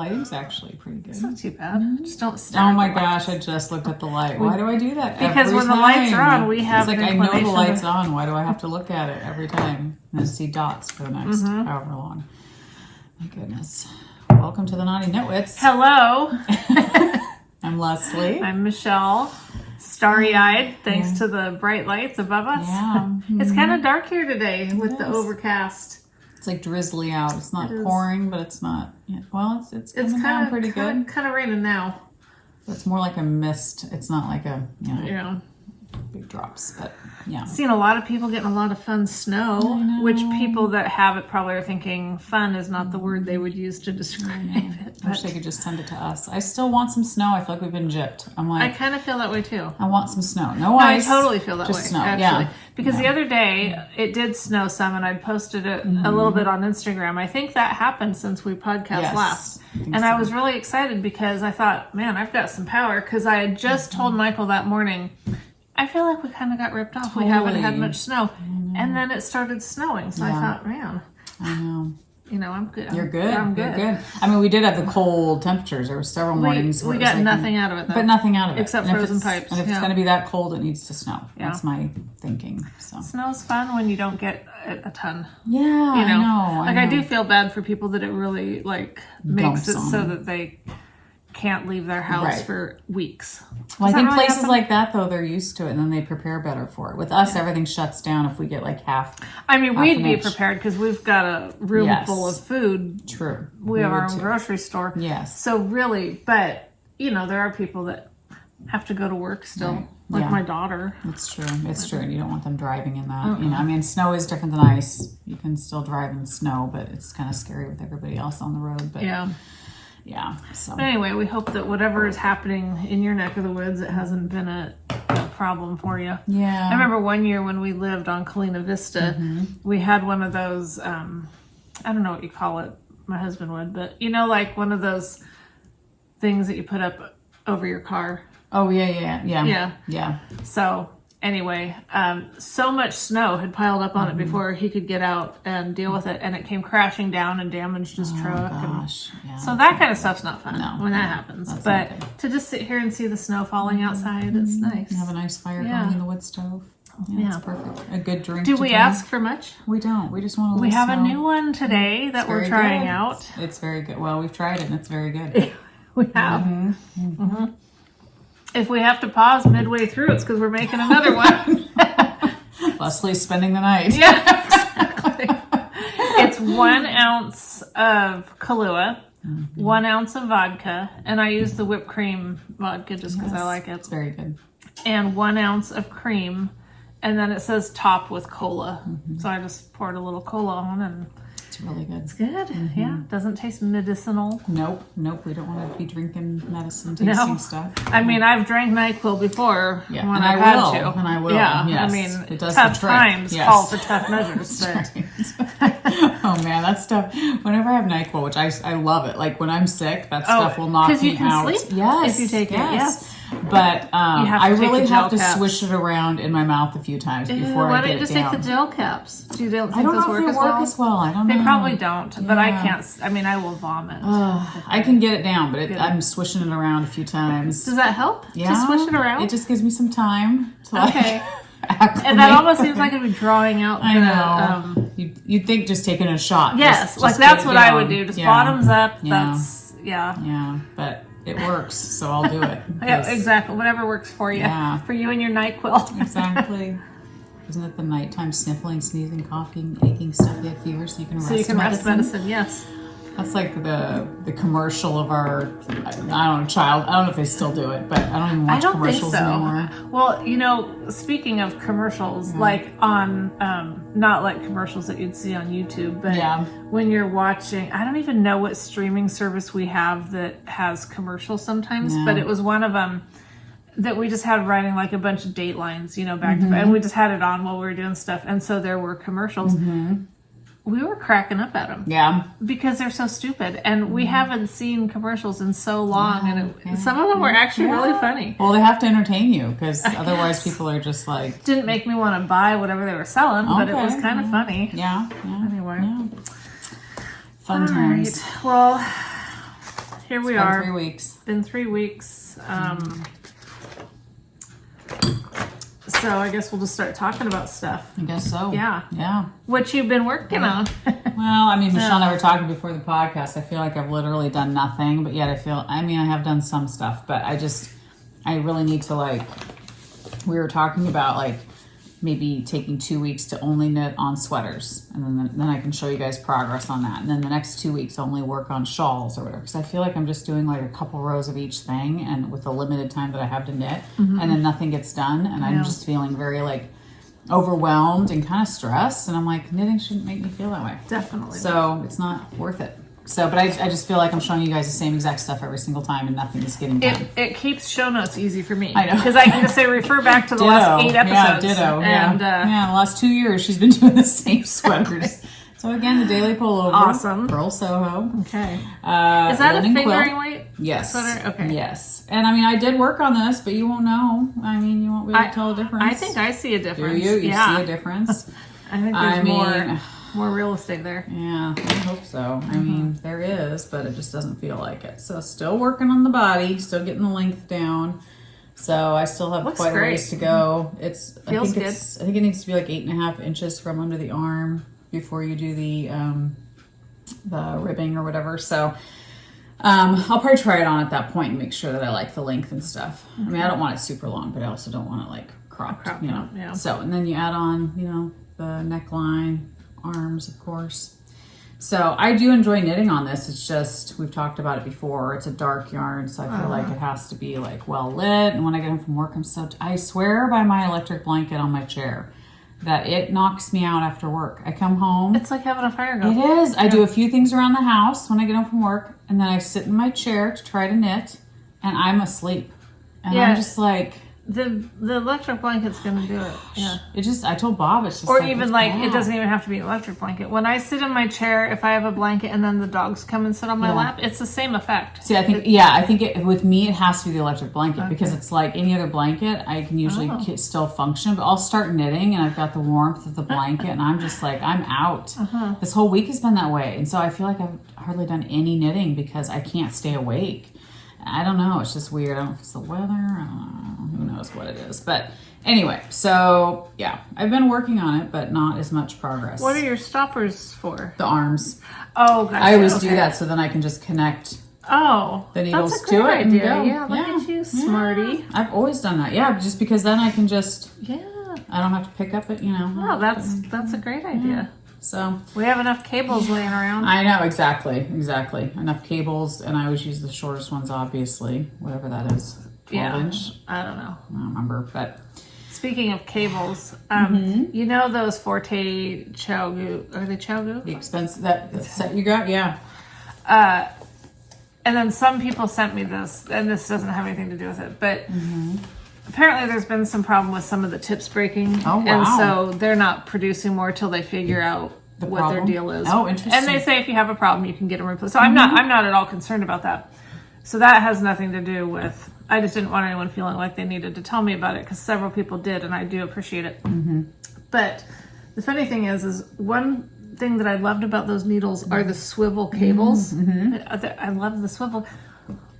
lighting's actually pretty good. It's not too bad. Just don't stare. Oh my gosh, I just looked at the light. Why do I do that Because every when time? the lights are on, we have It's like, an I know the inclination light's on. Why do I have to look at it every time and then see dots for the next however long? My goodness. Welcome to the Knotty Nitwits. Hello. I'm Leslie. I'm Michelle. Starry-eyed, thanks to the bright lights above us. Yeah. It's kind of dark here today with the overcast. It's like drizzly out. It's not pouring, but it's not. Yeah. Well, it's coming kind down of pretty good. Kind of raining now. It's more like a mist. It's not like a Yeah. big drops, but yeah. I've seen a lot of people getting a lot of fun snow, which people that have it probably are thinking fun is not the word they would use to describe it. I wish they could just send it to us. I still want some snow. I feel like we've been gypped. I'm like, I kind of feel that way too. I want some snow. No ice. I totally feel that just way. Snow. Actually. Yeah. Because the other day it did snow some, and I'd posted it a little bit on Instagram. I think that happened since we podcast last. I was really excited because I thought, man, I've got some power. Because I had just told Michael that morning, I feel like we kind of got ripped off. We haven't had much snow. And then it started snowing. So I thought, man, I know. You know, I'm good. You're good. I'm good. You're good. I mean, we did have the cold temperatures. There were several mornings where we got nothing out of it, though. But nothing out of it. Except frozen pipes. And if it's going to be that cold, it needs to snow. Yeah. That's my thinking. So snow's fun when you don't get a ton. Yeah, you know? I know. I do feel bad for people that it really makes it so that they can't leave their house for weeks. Well, I think places like that, though, they're used to it, and then they prepare better for it. With us, everything shuts down if we get like half. I mean, we'd be prepared because we've got a room full of food. True. We have our own grocery store. Yes. So really, but, you know, there are people that have to go to work still. Right. Like my daughter. It's true. It's true. And you don't want them driving in that. You know, I mean, snow is different than ice. You can still drive in snow, but it's kind of scary with everybody else on the road. But yeah. So but anyway, we hope that whatever is happening in your neck of the woods, it hasn't been a problem for you. Yeah. I remember one year when we lived on Colina Vista, we had one of those, I don't know what you call it, my husband would, but you know, like one of those things that you put up over your car. Oh, yeah. So anyway, so much snow had piled up on it before he could get out and deal with it, and it came crashing down and damaged his truck. So that kind of stuff's not fun when that happens. But to just sit here and see the snow falling outside, it's nice. And have a nice fire going in the wood stove. Yeah, it's perfect. A good drink. Do we ask for much? We don't. We just want to. We have a new one today that we're trying out. It's very good. Well, we've tried it and it's very good. We have. If we have to pause midway through, it's because we're making another one. Leslie's spending the night. Yeah, exactly. It's 1 ounce of Kahlua, 1 ounce of vodka, and I use the whipped cream vodka just because I like it. It's very good. And 1 ounce of cream, and then it says top with cola. So I just poured a little cola on, and it's really good. It's good. Yeah, doesn't taste medicinal. Nope. We don't want to be drinking medicine tasting stuff. I mean, I've drank NyQuil before when I've had to. And I will. Yeah, yes. I mean, it does tough times call for tough measures. Oh man, that stuff. Whenever I have NyQuil, which I love it. Like when I'm sick, that stuff will knock me out. Because you can sleep. Yes, if you take it. Yes. But I really have to swish it around in my mouth a few times before I get it down. Why don't you just take the gel caps? Do you think I don't those know work if they work as well. I don't know. They probably don't, but I can't. I mean, I will vomit. I can get it down, but I'm swishing it around a few times. Does that help? Yeah. To swish it around? It just gives me some time to and that almost seems like it'd be drawing out. I know. You'd think just taking a shot. Yes, just that's what I would do. Just bottoms up. That's Yeah, but it works, so I'll do it. Yeah, exactly. Whatever works for you. Yeah. For you and your NyQuil. Exactly. Isn't it the nighttime sniffling, sneezing, coughing, aching stuff you have fever so you can rest medicine? So you can rest medicine, yes. That's like the commercial of our, I don't know if they still do it, but I don't even watch commercials anymore. Well, you know, speaking of commercials, like on, not like commercials that you'd see on YouTube, but when you're watching, I don't even know what streaming service we have that has commercials sometimes, but it was one of them that we just had running like a bunch of Datelines, you know, back to back, and we just had it on while we were doing stuff, and so there were commercials. We were cracking up at them. Yeah. Because they're so stupid. And we haven't seen commercials in so long. And some of them were actually really funny. Well, they have to entertain you because otherwise people are just like... Didn't make me want to buy whatever they were selling, but it was kind of funny. Yeah. Anyway. Fun times. Right. Well, here we are. 3 weeks. Been 3 weeks. So I guess we'll just start talking about stuff. I guess so. Yeah. What you've been working on. Well, I mean, Michelle and I were talking before the podcast. I feel like I've literally done nothing, but yet I have done some stuff, but I really need to, like, we were talking about, like, maybe taking 2 weeks to only knit on sweaters, and then I can show you guys progress on that. And then the next 2 weeks only work on shawls or whatever, because I feel like I'm just doing like a couple rows of each thing, and with the limited time that I have to knit, and then nothing gets done, and I'm just feeling very like overwhelmed and kind of stressed. And I'm like, knitting shouldn't make me feel that way. Definitely. So it's not worth it. So, but I just feel like I'm showing you guys the same exact stuff every single time, and nothing is getting done. It keeps show notes easy for me. I know. Because I can just say refer back to the last 8 episodes. Yeah, ditto. And, the last 2 years she's been doing the same sweaters. So again, the daily pullover. Awesome. Pearl Soho. Okay. Is that a fingering weight Yes. sweater? Okay. Yes. And I mean, I did work on this, but you won't know. I mean, you won't be able to tell a difference. I think I see a difference. Do you? You see a difference? I think there's more real estate there. Yeah, I hope so. I mean, there is, but it just doesn't feel like it. So still working on the body, still getting the length down. So I still have quite a ways to go. I think it needs to be like 8.5 inches from under the arm before you do the ribbing or whatever. So I'll probably try it on at that point and make sure that I like the length and stuff. I mean, I don't want it super long, but I also don't want it like cropped, you know. Yeah. So, and then you add on, you know, the neckline, arms, of course. So I do enjoy knitting on this. It's just, we've talked about it before, it's a dark yarn, so I feel like it has to be like well lit. And when I get home from work, I swear by my electric blanket on my chair that it knocks me out after work. I come home. It's like having a fire going. It is. I do a few things around the house when I get home from work, and then I sit in my chair to try to knit, and I'm asleep. And I'm just like, the electric blanket's gonna do it. Yeah. I told Bob it's just or even like it doesn't even have to be an electric blanket. When I sit in my chair, if I have a blanket and then the dogs come and sit on my lap, it's the same effect. See, I think with me it has to be the electric blanket because it's like any other blanket. I can usually still function, but I'll start knitting and I've got the warmth of the blanket and I'm just like, I'm out. This whole week has been that way, and so I feel like I've hardly done any knitting because I can't stay awake. I don't know. It's just weird. I don't know if it's the weather. I don't know. Who knows what it is. But anyway, so yeah, I've been working on it, but not as much progress. What are your stoppers for? The arms. Oh, gotcha. I always do that so then I can just connect the needles that's a to great it. idea. And go. Yeah, look at you, smarty. I've always done that. Yeah, just because then I can just, I don't have to pick up it, you know. No, that's a great idea. So we have enough cables laying around. I know, exactly. Enough cables, and I always use the shortest ones, obviously, whatever that is, 12 inch. I don't know. I don't remember, but speaking of cables, you know those Forte Chow-Goo, are they Chow-Goo? The expense that set you got, yeah. And then some people sent me this, and this doesn't have anything to do with it, but apparently there's been some problem with some of the tips breaking. Oh, wow. And so they're not producing more till they figure out what their deal is. Oh, interesting. And they say if you have a problem, you can get them replaced. So I'm not at all concerned about that. So that has nothing to do with, I just didn't want anyone feeling like they needed to tell me about it because several people did, and I do appreciate it. But the funny thing is one thing that I loved about those needles are the swivel cables. I love the swivel.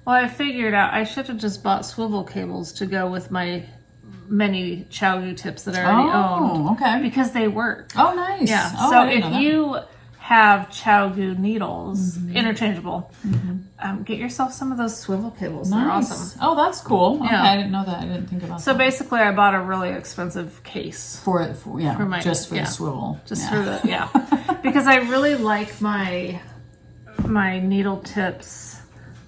Well, I figured out I should have just bought swivel cables to go with my many Chow-Goo tips that I already owned. Okay. Because they work. Oh, nice. Yeah. Oh, so if you have Chow-Goo needles, interchangeable, get yourself some of those swivel cables. Nice. They're awesome. Oh, that's cool. Okay, Yeah. I didn't know that. I didn't think about that. So basically, I bought a really expensive case. For the swivel. Just for the, because I really like my needle tips.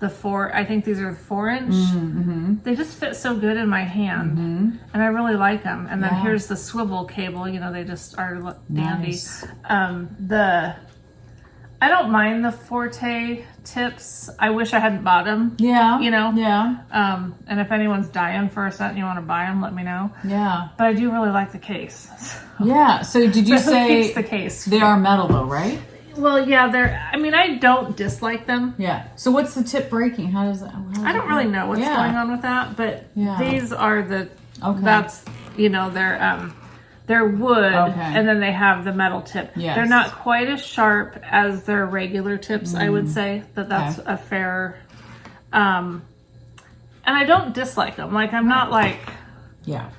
I think these are 4-inch. They just fit so good in my hand, and I really like them. And then here's the swivel cable. You know, they just are dandy. Nice. I don't mind the Forte tips. I wish I hadn't bought them. Yeah. You know. Yeah. And if anyone's dying for a set and you want to buy them, let me know. Yeah. But I do really like the case. Yeah. So did you say who keeps the case? They are metal though, right? Well, yeah, I don't dislike them. Yeah. So what's the tip breaking? How does that? I don't really know what's going on with that, but these are that's, they're wood, and then they have the metal tip. Yes. They're not quite as sharp as their regular tips, I would say. That's a fair And I don't dislike them. Like, I'm not like, yeah,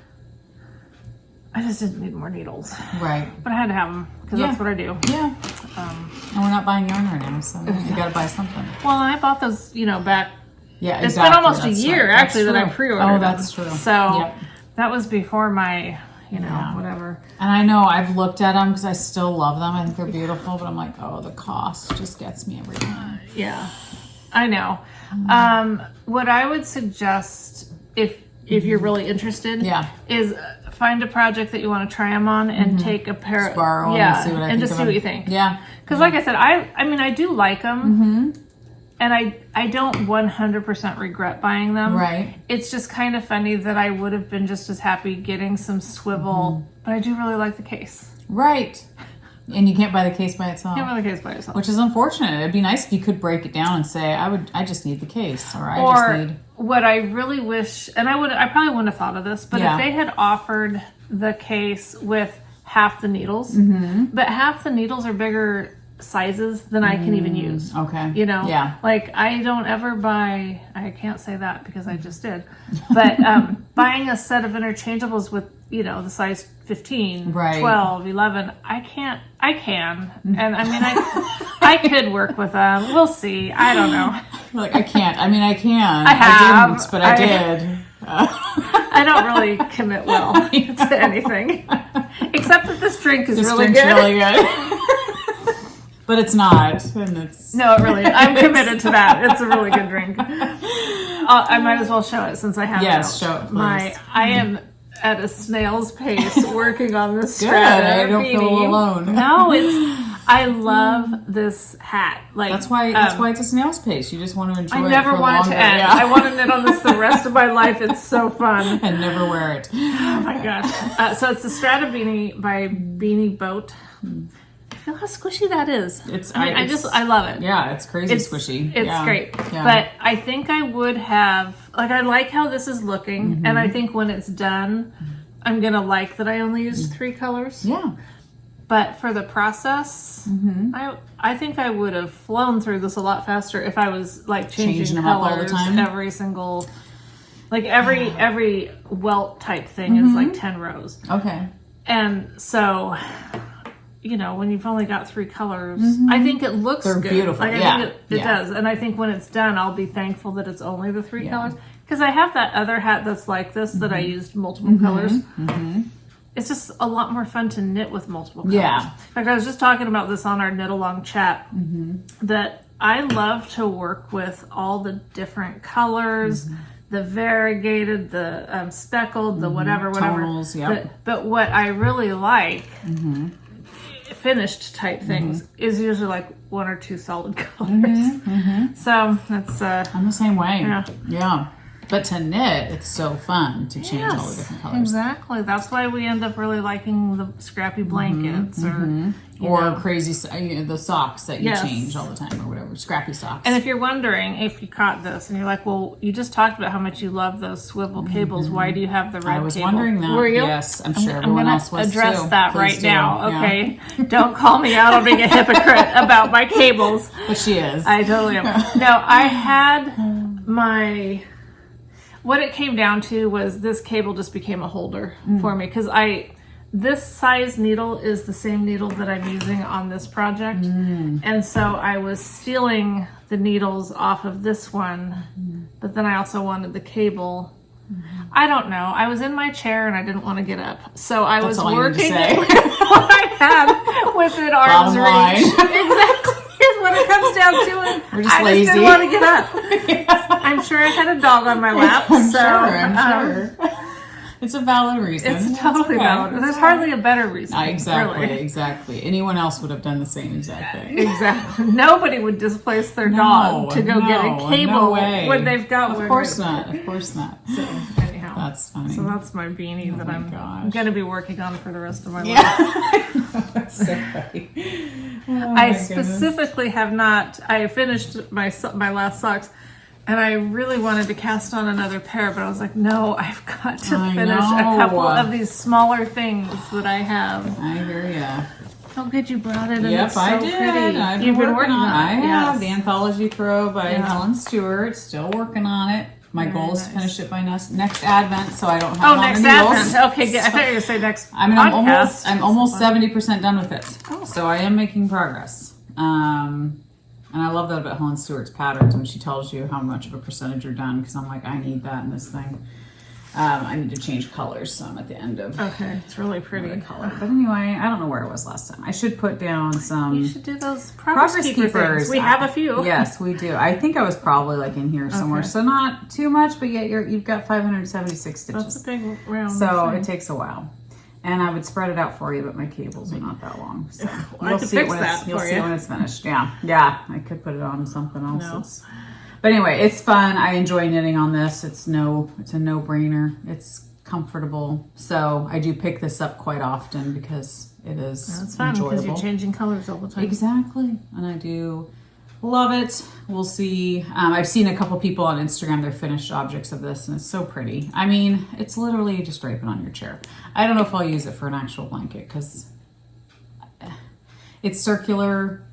I just didn't need more needles. Right. But I had to have them because that's what I do. Yeah. And we're not buying yarn right now, so you got to buy something. Well, I bought those, back. Yeah, it's been almost a year actually that I pre-ordered. Oh, that's true. So that was before my, whatever. And I know I've looked at them because I still love them. I think they're beautiful, but I'm like, oh, the cost just gets me every time. Yeah, I know. What I would suggest if you're really interested, is find a project that you want to try them on and take a pair. Just borrow them and see what I think just see what you think. Yeah, because like I said, I mean I do like them. And I don't 100% regret buying them. Right. It's just kind of funny that I would have been just as happy getting some swivel, but I do really like the case. Right. And you can't buy the case by itself. You can't buy the case by yourself. Which is unfortunate. It'd be nice if you could break it down and say, I just need the case, or I just need... what I really wish, and I probably wouldn't have thought of this, but if they had offered the case with half the needles, but half the needles are bigger sizes than I can even use. Okay. Yeah. Like I don't ever buy, I can't say that because I just did, but buying a set of interchangeables with, the size 15, 12, 11, I can. And I mean, I could work with them. We'll see. I don't know. Like I can't. I mean, I can. I didn't, but I did. I don't really commit well to anything. Except that this drink is really drink's good. Really good. But it's not, and it's... No, it really, I'm committed to that. It's a really good drink. I might as well show it since I have it. Yes, show it, please. I am at a snail's pace working on this Good, Strata I don't beanie. feel alone. No, I love this hat. Like that's why it's a snail's pace. You just want to enjoy it. I never want it to end. Yeah. I want to knit on this the rest of my life. It's so fun. And never wear it. Oh my gosh. So it's the Strata beanie by Beanie Boat. Feel how squishy that is. I love it. Yeah, it's crazy squishy. It's great. Yeah. But I think I would have, I like how this is looking, and I think when it's done, I'm going to like that I only used 3 colors. Yeah. But for the process, I think I would have flown through this a lot faster if I was changing them colors up all the time. Every single, every welt type thing is 10 rows. Okay. And so... when you've only got 3 colors, I think it looks good. They're beautiful. I think it does. And I think when it's done, I'll be thankful that it's only the 3 colors. Because I have that other hat that's like this that I used multiple colors. It's just a lot more fun to knit with multiple colors. Yeah. In fact, I was just talking about this on our knit along chat, that I love to work with all the different colors, the variegated, the speckled, the whatever. Tonals, but what I really like... finished type things is usually 1 or 2 solid colors. So that's I'm the same way. Yeah. But to knit, it's so fun to change all the different colors. Exactly. That's why we end up really liking the scrappy blankets or crazy the socks that you change all the time or whatever, scrappy socks. And if you're wondering if you caught this and you're like, well, you just talked about how much you love those swivel cables. Why do you have the red I was cable? wondering that. Were you? Yes, I'm sure everyone else was too. I'm going to address that right now. Okay. Don't call me out on being a hypocrite about my cables. But she is. I totally am. No, I had my... What it came down to was this cable just became a holder for me because this size needle is the same needle that I'm using on this project. And so I was stealing the needles off of this one, but then I also wanted the cable. I don't know. I was in my chair and I didn't want to get up. So I was working with what I had within arm's reach. Exactly. When it comes down to it, we're just lazy. Just didn't want to get up. I'm sure I had a dog on my lap. I'm sure. It's a valid reason. It's totally valid. There's hardly a better reason. Exactly. Anyone else would have done the same exact thing. Exactly. Nobody would displace their dog to go get a cable when they've got one. Of course not. So anyhow, that's funny. So that's my beanie that I'm going to be working on for the rest of my life. That's so funny. I specifically have not. I finished my last socks. And I really wanted to cast on another pair, but I was like, no, I've got to finish a couple of these smaller things that I have. I hear ya. Oh, good, you brought it. And Yep, it's so I did. Pretty. I've You've been working on it. I have Yes. the anthology throw by Yeah. Helen Stewart. Still working on it. My Very goal is to nice. finish it by next Advent, so I don't have long next needles. Advent. Okay, good. I thought you were going to say next I'm podcast. almost 70% done with it. Oh. So I am making progress. And I love that about Helen Stewart's patterns when she tells you how much of a percentage you're done, because I'm like, I need that in this thing. I need to change colors, so I'm at the end of Okay, it's really pretty. color. But anyway, I don't know where it was last time. I should put down some You should do those progress keeper keepers. things. We have a few. Yes, we do. I think I was probably like in here somewhere, Okay. so not too much, but yet you've got 576 stitches. That's a big round. So thing. it takes a while. And I would spread it out for you, but my cables are not that long. So I could fix that you'll for see you. when it's finished. Yeah. I could put it on something else. No. But anyway, it's fun. I enjoy knitting on this. It's a no-brainer. It's comfortable. So I do pick this up quite often because it is That's fun because enjoyable. you're changing colors all the time. Exactly. And I do love it. We'll see. I've seen a couple people on Instagram, their finished objects of this, and it's so pretty. I mean, it's literally just drape it on your chair. I don't know if I'll use it for an actual blanket because it's circular.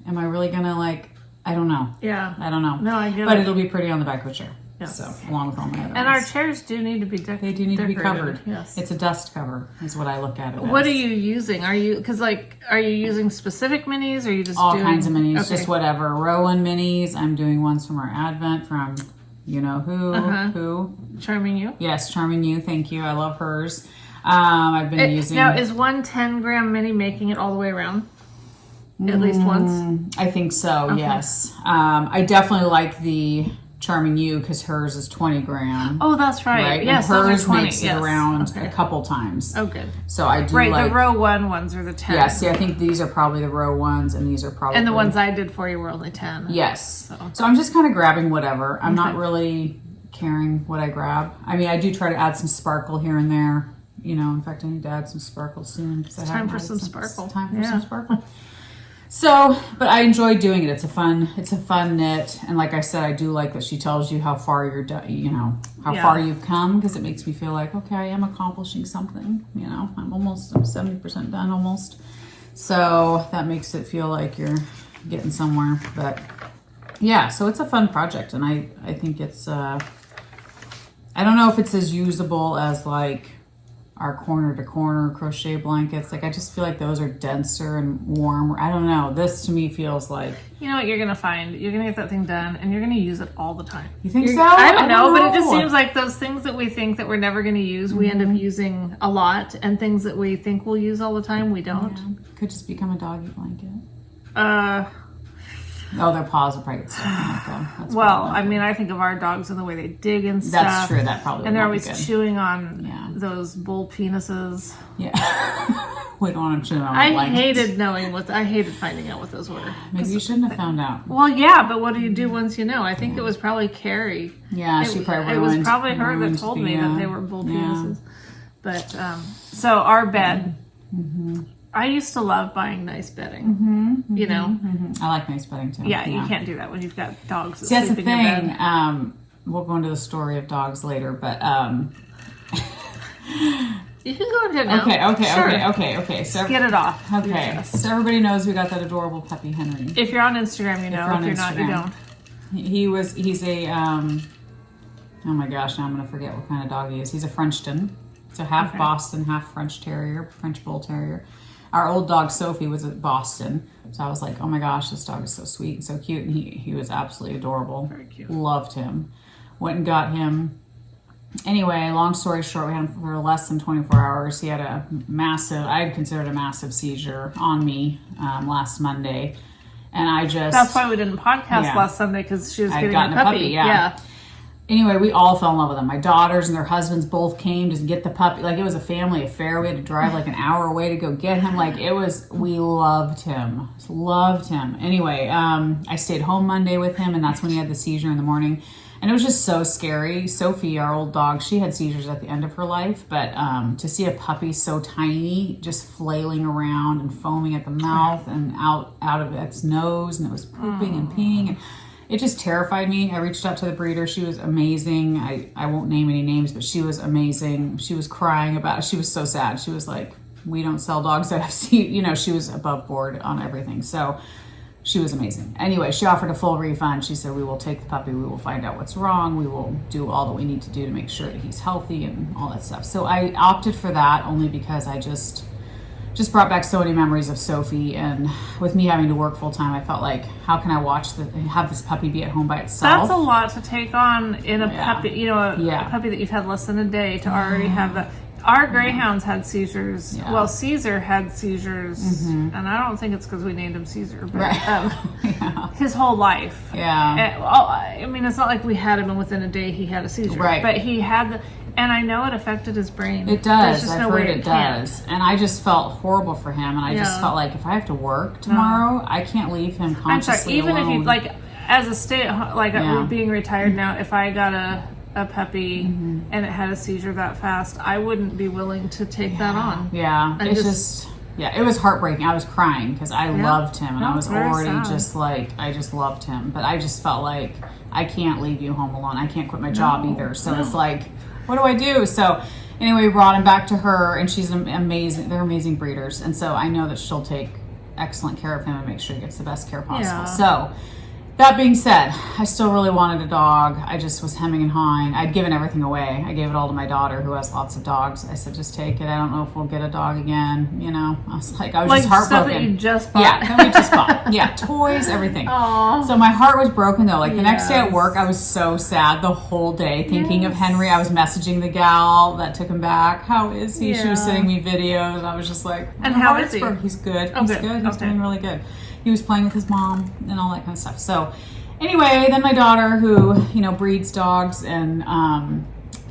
Am I really gonna I don't know. Yeah. I don't know. No, I get But it. it'll be pretty on the back of a chair. Yes. So, along with all my other And our ones. chairs do need to be They do need to be covered. Yes. It's a dust cover, is what I look at it What as. are you using? Are you using specific minis or are you just All doing kinds of minis, Okay. just whatever. Rowan minis. I'm doing ones from our Advent from you know who. Charming You? Yes, Charming You. Thank you. I love hers. I've been using. Now, is one 10-gram mini making it all the way around? At least once? I think so. Yes. I definitely like the Charming You because hers is 20 gram. Oh, that's right. Right. Yes, and those hers are 20. makes it Yes. around Okay. a couple times. Oh, good. So I do Right, like. the row 1 ones are the 10. Yeah. See, I think these are probably the row ones, and these are probably And the ones I did for you were only 10. Yes. So I'm just kind of grabbing whatever. I'm not Okay. really caring what I grab. I mean, I do try to add some sparkle here and there. You know, in fact, I need to add some sparkle soon. It's time for some sparkle. Time for Yeah. some sparkle. So, but I enjoy doing it. It's a fun knit. And like I said, I do like that she tells you how far you're done, you know, how far you've come, because it makes me feel like, okay, I am accomplishing something. You know, I'm 70% done almost. So that makes it feel like you're getting somewhere. But yeah, so it's a fun project. And I think it's, I don't know if it's as usable as like our corner to corner crochet blankets. Like I just feel like those are denser and warmer. I don't know. This to me feels like. You know what you're gonna find? You're gonna get that thing done, and you're gonna use it all the time. You think so? I don't know, but it just seems like those things that we think that we're never gonna use, we end up using a lot, and things that we think we'll use all the time, we don't. Yeah. Could just become a doggy blanket. Uh, Oh, their paws are probably get stuck in it though. That's well, probably I not mean, I think of our dogs and the way they dig and stuff. That's true. That probably And they're would not be always good. chewing on Yeah. those bull penises. Yeah. We don't want them chewing on I blankets. hated finding out what those were. Maybe you shouldn't have found out. Well, yeah, but what do you do once you know? I think it was probably Carrie. Yeah, she probably It was ruined- probably her that ruined told the, me that they were bull yeah. penises. But so our bed. I used to love buying nice bedding. You know, I like nice bedding too. yeah, you can't do that when you've got dogs that See, that's the sleep in your thing. bed. We'll go into the story of dogs later, but You can go into it now. okay. So Get it off. your okay, chest. so everybody knows we got that adorable puppy Henry. If you're on Instagram, you know. you're on If you're not, you Instagram. don't. He's a oh my gosh, now I'm gonna forget what kind of dog he is. He's a Frenchton. So half Okay. Boston, half French Terrier, French Bull Terrier. Our old dog Sophie was at Boston, so I was like, oh my gosh, this dog is so sweet and so cute, and he was absolutely adorable. Very cute. Loved him. Went and got him. Anyway, long story short, we had him for less than 24 hours. He had a massive, I considered a massive seizure on me last Monday, and I just. That's why we didn't podcast Yeah. last Sunday, because she was I'd getting gotten a puppy. yeah. Anyway, we all fell in love with him. My daughters and their husbands both came to get the puppy. Like, it was a family affair. We had to drive like an hour away to go get him. Like, we loved him. Loved him. Anyway, I stayed home Monday with him, and that's when he had the seizure in the morning. And it was just so scary. Sophie, our old dog, she had seizures at the end of her life. But to see a puppy so tiny, just flailing around and foaming at the mouth and out of its nose, and it was pooping and peeing. And it just terrified me. I reached out to the breeder. She was amazing. I won't name any names, but she was amazing. She was crying about it. She was so sad. She was like, we don't sell dogs that have seen, she was above board on everything. So she was amazing. Anyway, she offered a full refund. She said, we will take the puppy. We will find out what's wrong. We will do all that we need to do to make sure that he's healthy and all that stuff. So I opted for that only because I just brought back so many memories of Sophie, and with me having to work full time, I felt like, how can I have this puppy be at home by itself? That's a lot to take on in a puppy, a puppy that you've had less than a day to already have that. Our greyhounds had seizures. Yeah. Well, Caesar had seizures, and I don't think it's because we named him Caesar, but his whole life. Yeah. And, it's not like we had him and within a day he had a seizure. Right. But he had and I know it affected his brain. It does. I've heard it does. And I just felt horrible for him, and I just felt like if I have to work tomorrow, I can't leave him consciously alone. Even if you, as a stay-at-home, being retired now, if I got a puppy and it had a seizure that fast, I wouldn't be willing to take that on. Yeah, it was heartbreaking. I was crying because I loved him, and I was already sad. I just loved him, but I just felt like I can't leave you home alone. I can't quit my job either. So it's like, what do I do? So anyway, we brought him back to her, and she's amazing. They're amazing breeders, and so I know that she'll take excellent care of him and make sure he gets the best care possible. Yeah. So that being said, I still really wanted a dog. I just was hemming and hawing. I'd given everything away. I gave it all to my daughter, who has lots of dogs. I said, just take it. I don't know if we'll get a dog again. I was just heartbroken. Stuff that you just bought. Yeah, that we just bought. Yeah, toys, everything. Aww. So my heart was broken, though. The next day at work, I was so sad the whole day, thinking of Henry. I was messaging the gal that took him back. How is he? Yeah. She was sending me videos. I was just like, and how is he? He's good. He's good. He's doing really good. He was playing with his mom and all that kind of stuff. So anyway, then my daughter, who, breeds dogs and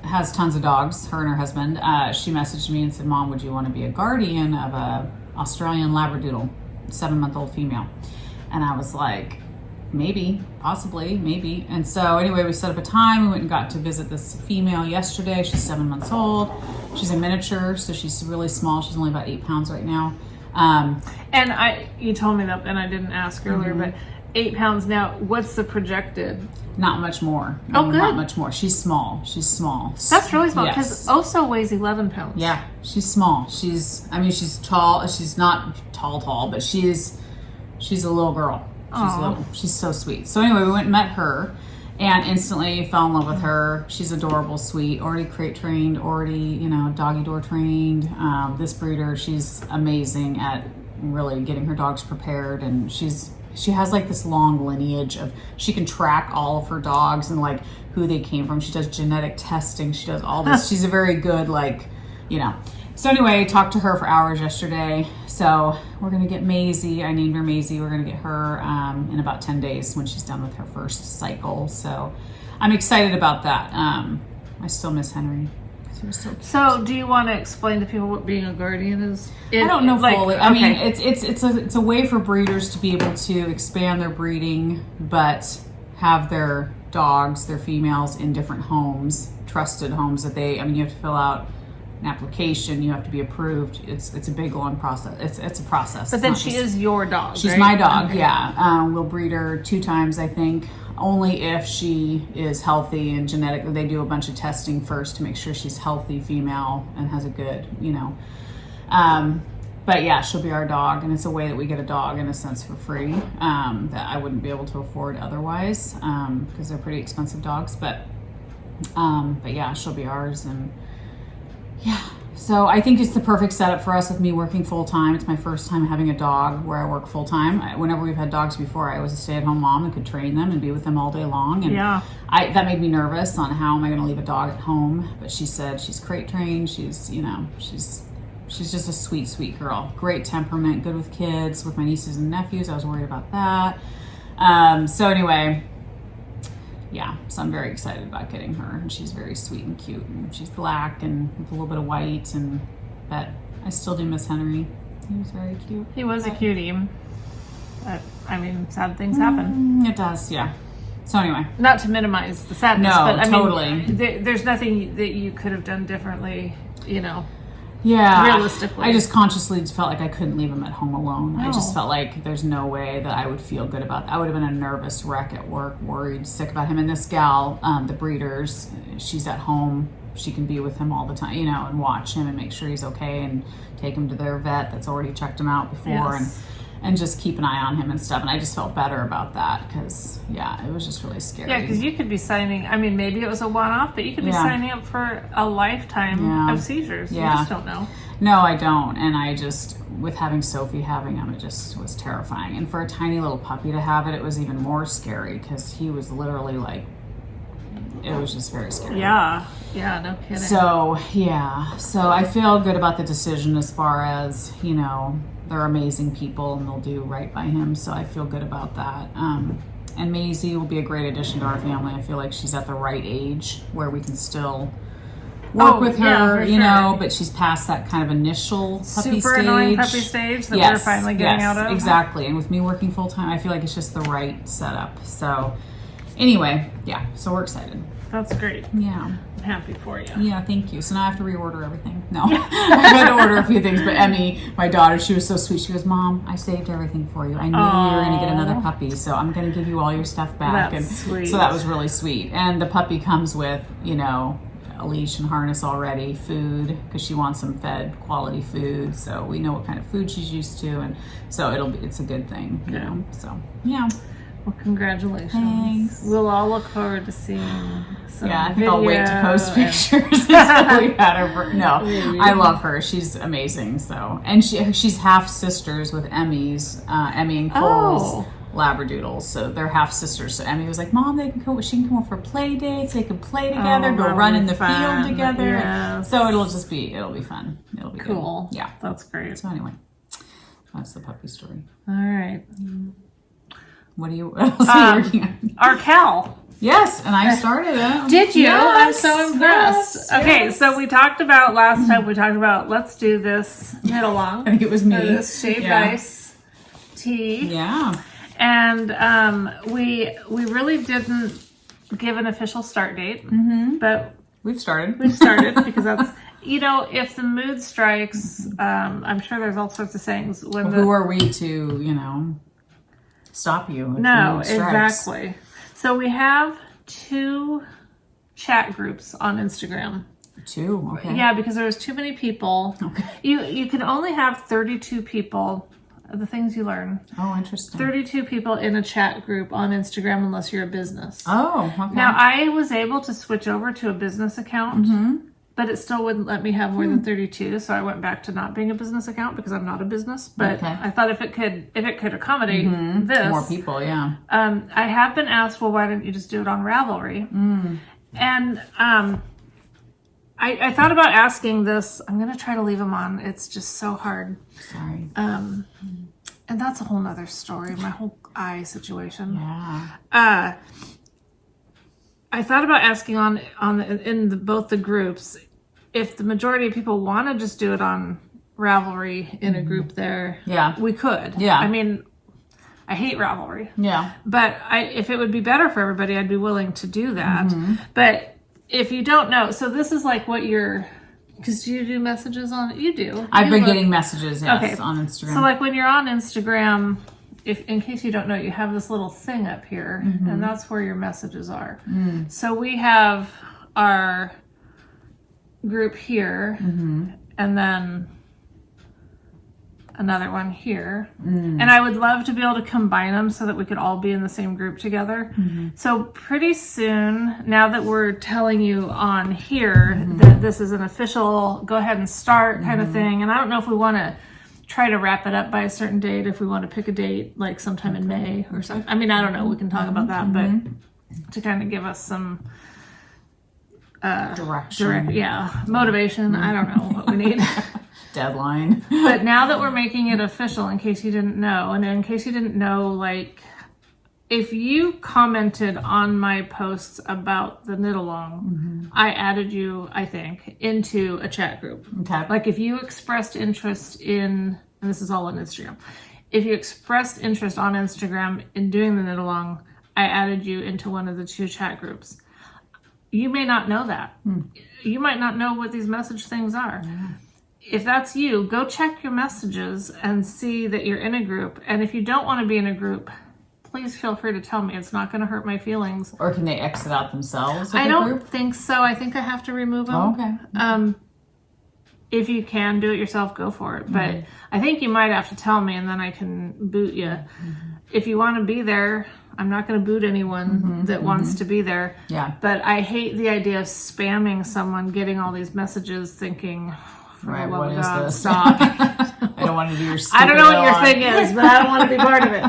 has tons of dogs, her and her husband, she messaged me and said, Mom, would you want to be a guardian of a Australian Labradoodle, 7-month-old female? And I was like, maybe, possibly, maybe. And so anyway, we set up a time. We went and got to visit this female yesterday. She's 7 months old. She's a miniature, so she's really small. She's only about 8 pounds right now. And you told me that, and I didn't ask earlier, but 8 pounds now. What's the projected? Not much more. Oh, good. Not much more. She's small. That's really small, because Oso weighs 11 pounds. Yeah, she's small. She's tall. She's not tall, but she's a little girl. She's little. She's so sweet. So anyway, we went and met her, and instantly fell in love with her. She's adorable, sweet, already crate trained, doggy door trained. This breeder, she's amazing at really getting her dogs prepared, and she has this long lineage of, she can track all of her dogs and who they came from. She does genetic testing. She does all this. She's a very good, So anyway, talked to her for hours yesterday. So we're going to get Maisie. I named her Maisie. We're going to get her in about 10 days when she's done with her first cycle. So I'm excited about that. I still miss Henry. He was so cute. So do you want to explain to people what being a guardian is? I don't know fully. I mean, it's a way for breeders to be able to expand their breeding, but have their dogs, their females, in different homes, trusted homes that you have to fill out an application, you have to be approved. It's a big, long process. It's a process. But then she is your dog. She's my dog. Okay. Yeah. We'll breed her 2 times, I think, only if she is healthy and genetically. They do a bunch of testing first to make sure she's healthy female and has a good, But yeah, she'll be our dog, and it's a way that we get a dog in a sense for free that I wouldn't be able to afford otherwise because they're pretty expensive dogs. But yeah, she'll be ours. And yeah, so I think it's the perfect setup for us with me working full time. It's my first time having a dog where I work full time. Whenever we've had dogs before, I was a stay-at-home mom and could train them and be with them all day long. And that made me nervous on how am I going to leave a dog at home. But she said she's crate trained. She's just a sweet, sweet girl. Great temperament, good with kids, with my nieces and nephews. I was worried about that. So anyway, yeah, so I'm very excited about getting her, and she's very sweet and cute, and she's black and with a little bit of white, but I still do miss Henry. He was very cute. He was a cutie. But, sad things happen. It does, yeah. So anyway. Not to minimize the sadness, but totally. There's nothing that you could have done differently, Yeah, realistically. I just consciously felt like I couldn't leave him at home alone. No. I just felt like there's no way that I would feel good about that. I would have been a nervous wreck at work, worried, sick about him. And this gal, the breeders, she's at home she can be with him all the time, and watch him and make sure he's okay and take him to their vet that's already checked him out before and just keep an eye on him and stuff. And I just felt better about that because, it was just really scary. Yeah, because you could be signing, maybe it was a one-off, but you could be signing up for a lifetime of seizures. You just don't know. No, I don't. And I just, with having Sophie having him, it just was terrifying. And for a tiny little puppy to have it, it was even more scary because he was literally like, it was just very scary. Yeah, no kidding. So I feel good about the decision as far as, they're amazing people and they'll do right by him. So I feel good about that. And Maisie will be a great addition to our family. I feel like she's at the right age where we can still work with her, but she's past that kind of initial puppy super stage. Annoying puppy stage that we're finally getting out of. Exactly. And with me working full time, I feel like it's just the right setup. So anyway, so we're excited. That's great. Yeah. I'm happy for you. Yeah, thank you. So now I have to reorder everything. No, I had to order a few things. But Emmy, my daughter, she was so sweet. She goes, Mom, I saved everything for you. I knew you were going to get another puppy, so I'm going to give you all your stuff back. That's sweet. So that was really sweet. And the puppy comes with, a leash and harness already, food, because she wants some fed quality food. So we know what kind of food she's used to. And so it's a good thing, So, yeah. Well, congratulations. Thanks. We'll all look forward to seeing some I think I'll wait to post pictures. It's really bad. No, I love her. She's amazing. So, and she's half sisters with Emmy and Cole's Labradoodles. So they're half sisters. So Emmy was like, Mom, she can come over for play dates. They can play together, go run in the field together. Yes. So it'll be fun. It'll be cool. Good. Yeah. That's great. So anyway, that's the puppy story. All right. What else are you working on? Our Cal. Yes, and I started it. Did you? Yes, I'm so impressed. Okay, so we talked about last time. We talked about let's do this knit along. I think it was me. This shaved ice tea. Yeah. And we really didn't give an official start date, but we've started because that's if the mood strikes. I'm sure there's all sorts of things. Who are we to stop you? No, exactly. So we have 2 chat groups on Instagram. 2, okay. Yeah, because there was too many people. Okay. You can only have 32 people. The things you learn. Oh, interesting. 32 people in a chat group on Instagram unless you're a business. Oh, okay. Now I was able to switch over to a business account. But it still wouldn't let me have more than 32, so I went back to not being a business account because I'm not a business. But I thought if it could accommodate this, more people, yeah. I have been asked, well, why didn't you just do it on Ravelry? And I thought about asking this. I'm going to try to leave them on. It's just so hard. Sorry. And that's a whole nother story. My whole eye situation. Yeah. I thought about asking in both the groups if the majority of people want to just do it on Ravelry in a group there. Yeah, we could. Yeah, I hate Ravelry. Yeah, but if it would be better for everybody, I'd be willing to do that. But if you don't know, so this is like what you're. Because do you do messages on? You do. I've been getting messages, yes, on Instagram. So like when you're on Instagram. In case you don't know, you have this little thing up here, and that's where your messages are. So we have our group here, and then another one here. And I would love to be able to combine them so that we could all be in the same group together. So pretty soon, now that we're telling you on here that this is an official go ahead and start kind of thing, and I don't know if we want to try to wrap it up by a certain date, if we want to pick a date like sometime in May or something. I mean, I don't know, we can talk about that, but to kind of give us some direction, motivation. I don't know what we need. Deadline. But now that we're making it official, in case you didn't know, and in case you didn't know, like if you commented on my posts about the knit along, I added you, I think, into a chat group. Okay. Like if you expressed interest in, and this is all on Instagram, if you expressed interest on Instagram in doing the knit along, I added you into one of the 2 chat groups. You may not know that. You might not know what these message things are. Yeah. If that's you, go check your messages and see that you're in a group. And if you don't want to be in a group, please feel free to tell me. It's not going to hurt my feelings. Or can they exit out themselves? I don't think so. I think I have to remove them. Oh, okay. If you can do it yourself, go for it. But I think you might have to tell me, and then I can boot you. If you want to be there, I'm not going to boot anyone that wants to be there. Yeah. But I hate the idea of spamming someone, getting all these messages, thinking, for the love of God, stop. I don't want to do your stupid I don't know what your thing is, but I don't want to be part of it.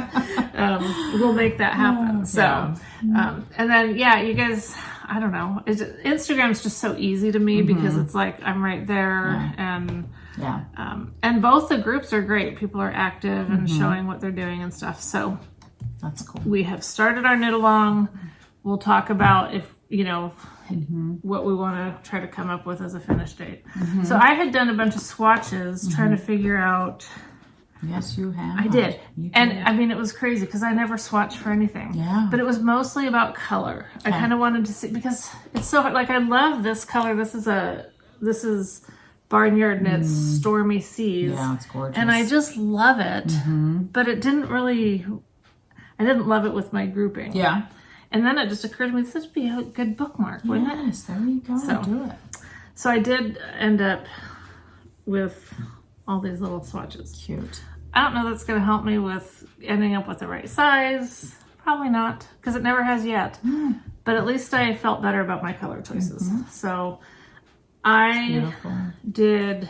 We'll make that happen. And then, you guys, I don't know. Instagram's just so easy to me because it's like I'm right there, and both the groups are great. People are active and showing what they're doing and stuff. So that's cool. We have started our knit along. We'll talk about what we want to try to come up with as a finish date. So I had done a bunch of swatches trying to figure out. Yes, you have. I did. And I mean, it was crazy because I never swatched for anything. Yeah. But it was mostly about color. I kind of wanted to see, because it's so, like, I love this color. This is Barnyard Knits Stormy Seas. Yeah, it's gorgeous. And I just love it. But it didn't really, I didn't love it with my grouping. Yeah. And then it just occurred to me, this would be a good bookmark, wouldn't it? Yes, there you go. So, do it. So I did end up with all these little swatches. Cute. I don't know that's going to help me with ending up with the right size. Probably not, because it never has yet. But at least I felt better about my color choices. So I did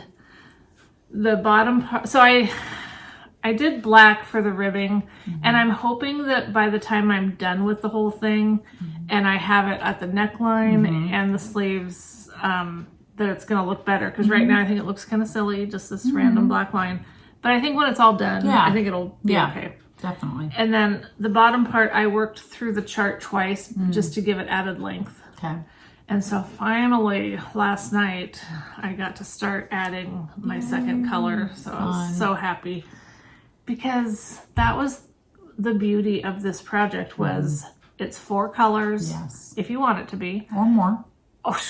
the bottom part. So I did black for the ribbing, and I'm hoping that by the time I'm done with the whole thing and I have it at the neckline and the sleeves, that it's going to look better. Because right now I think it looks kind of silly, just this random black line. But I think when it's all done, I think it'll be okay. Definitely. And then the bottom part, I worked through the chart twice just to give it added length. Okay. And so finally, last night, I got to start adding my second color. So I was so happy. Because that was the beauty of this project was it's 4 colors. Yes. If you want it to be. Or more. Oh,